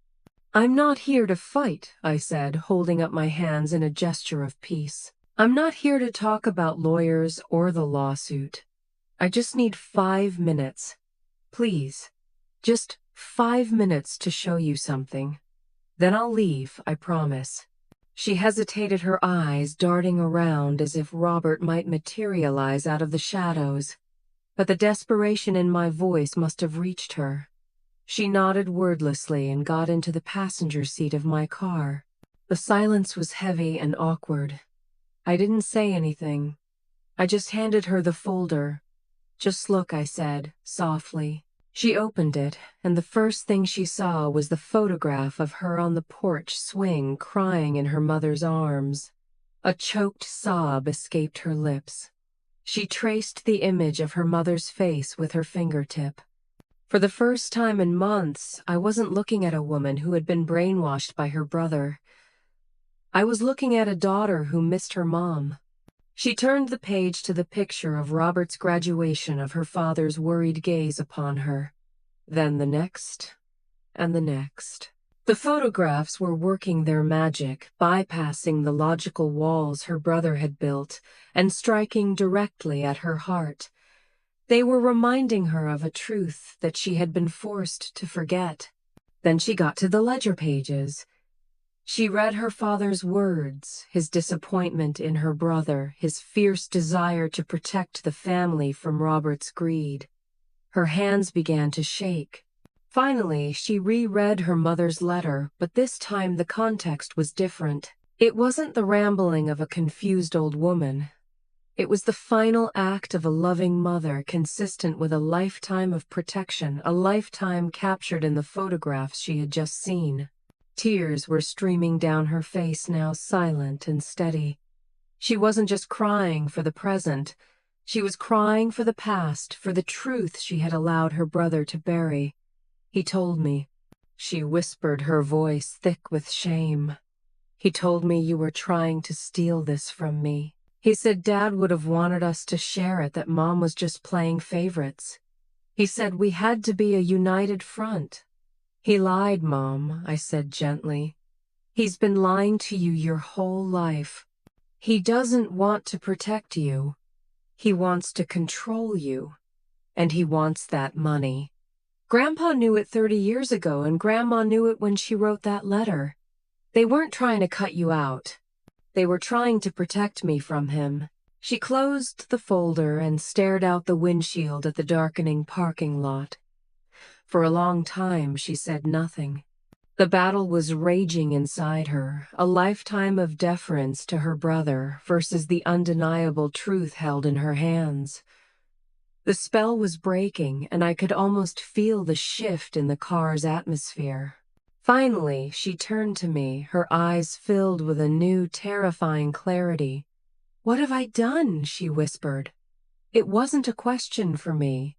"I'm not here to fight," I said, holding up my hands in a gesture of peace. "I'm not here to talk about lawyers or the lawsuit. I just need 5 minutes. Please. Just 5 minutes to show you something. Then I'll leave, I promise." She hesitated, her eyes darting around as if Robert might materialize out of the shadows. But the desperation in my voice must have reached her. She nodded wordlessly and got into the passenger seat of my car. The silence was heavy and awkward. I didn't say anything. I just handed her the folder. "Just look," I said, softly. She opened it, and the first thing she saw was the photograph of her on the porch swing, crying in her mother's arms. A choked sob escaped her lips. She traced the image of her mother's face with her fingertip. For the first time in months, I wasn't looking at a woman who had been brainwashed by her brother. I was looking at a daughter who missed her mom. She turned the page to the picture of Robert's graduation, of her father's worried gaze upon her. Then the next, and the next. The photographs were working their magic, bypassing the logical walls her brother had built, and striking directly at her heart. They were reminding her of a truth that she had been forced to forget. Then she got to the ledger pages. She read her father's words, his disappointment in her brother, his fierce desire to protect the family from Robert's greed. Her hands began to shake. Finally, she reread her mother's letter, but this time the context was different. It wasn't the rambling of a confused old woman. It was the final act of a loving mother, consistent with a lifetime of protection, a lifetime captured in the photographs she had just seen. Tears were streaming down her face, now silent and steady. She wasn't just crying for the present. She was crying for the past, for the truth she had allowed her brother to bury. "He told me," she whispered, her voice thick with shame. "He told me you were trying to steal this from me. He said Dad would have wanted us to share it, that Mom was just playing favorites. He said we had to be a united front." "He lied, Mom," I said gently. "He's been lying to you your whole life. He doesn't want to protect you. He wants to control you. And he wants that money. Grandpa knew it 30 years ago, and Grandma knew it when she wrote that letter. They weren't trying to cut you out. They were trying to protect me from him." She closed the folder and stared out the windshield at the darkening parking lot. For a long time, she said nothing. The battle was raging inside her, a lifetime of deference to her brother versus the undeniable truth held in her hands. The spell was breaking, and I could almost feel the shift in the car's atmosphere. Finally, she turned to me, her eyes filled with a new, terrifying clarity. "What have I done?" she whispered. It wasn't a question for me.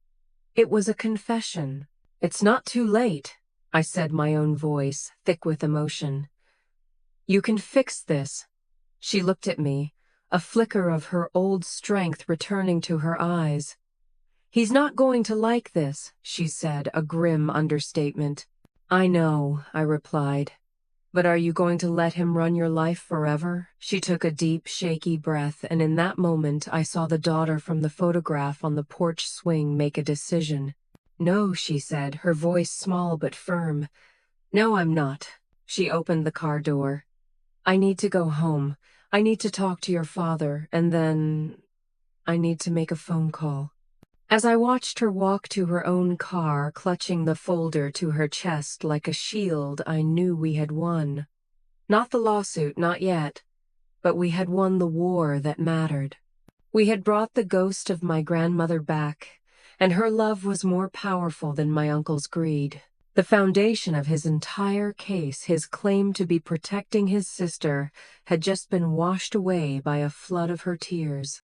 It was a confession. "It's not too late," I said, my own voice, thick with emotion. "You can fix this." She looked at me, a flicker of her old strength returning to her eyes. "He's not going to like this," she said, a grim understatement. "I know," I replied. "But are you going to let him run your life forever?" She took a deep, shaky breath, and in that moment I saw the daughter from the photograph on the porch swing make a decision. "No," she said, her voice small but firm. "No, I'm not." She opened the car door. "I need to go home. I need to talk to your father, and then I need to make a phone call." As I watched her walk to her own car, clutching the folder to her chest like a shield, I knew we had won. Not the lawsuit, not yet, but we had won the war that mattered. We had brought the ghost of my grandmother back, and her love was more powerful than my uncle's greed. The foundation of his entire case, his claim to be protecting his sister, had just been washed away by a flood of her tears.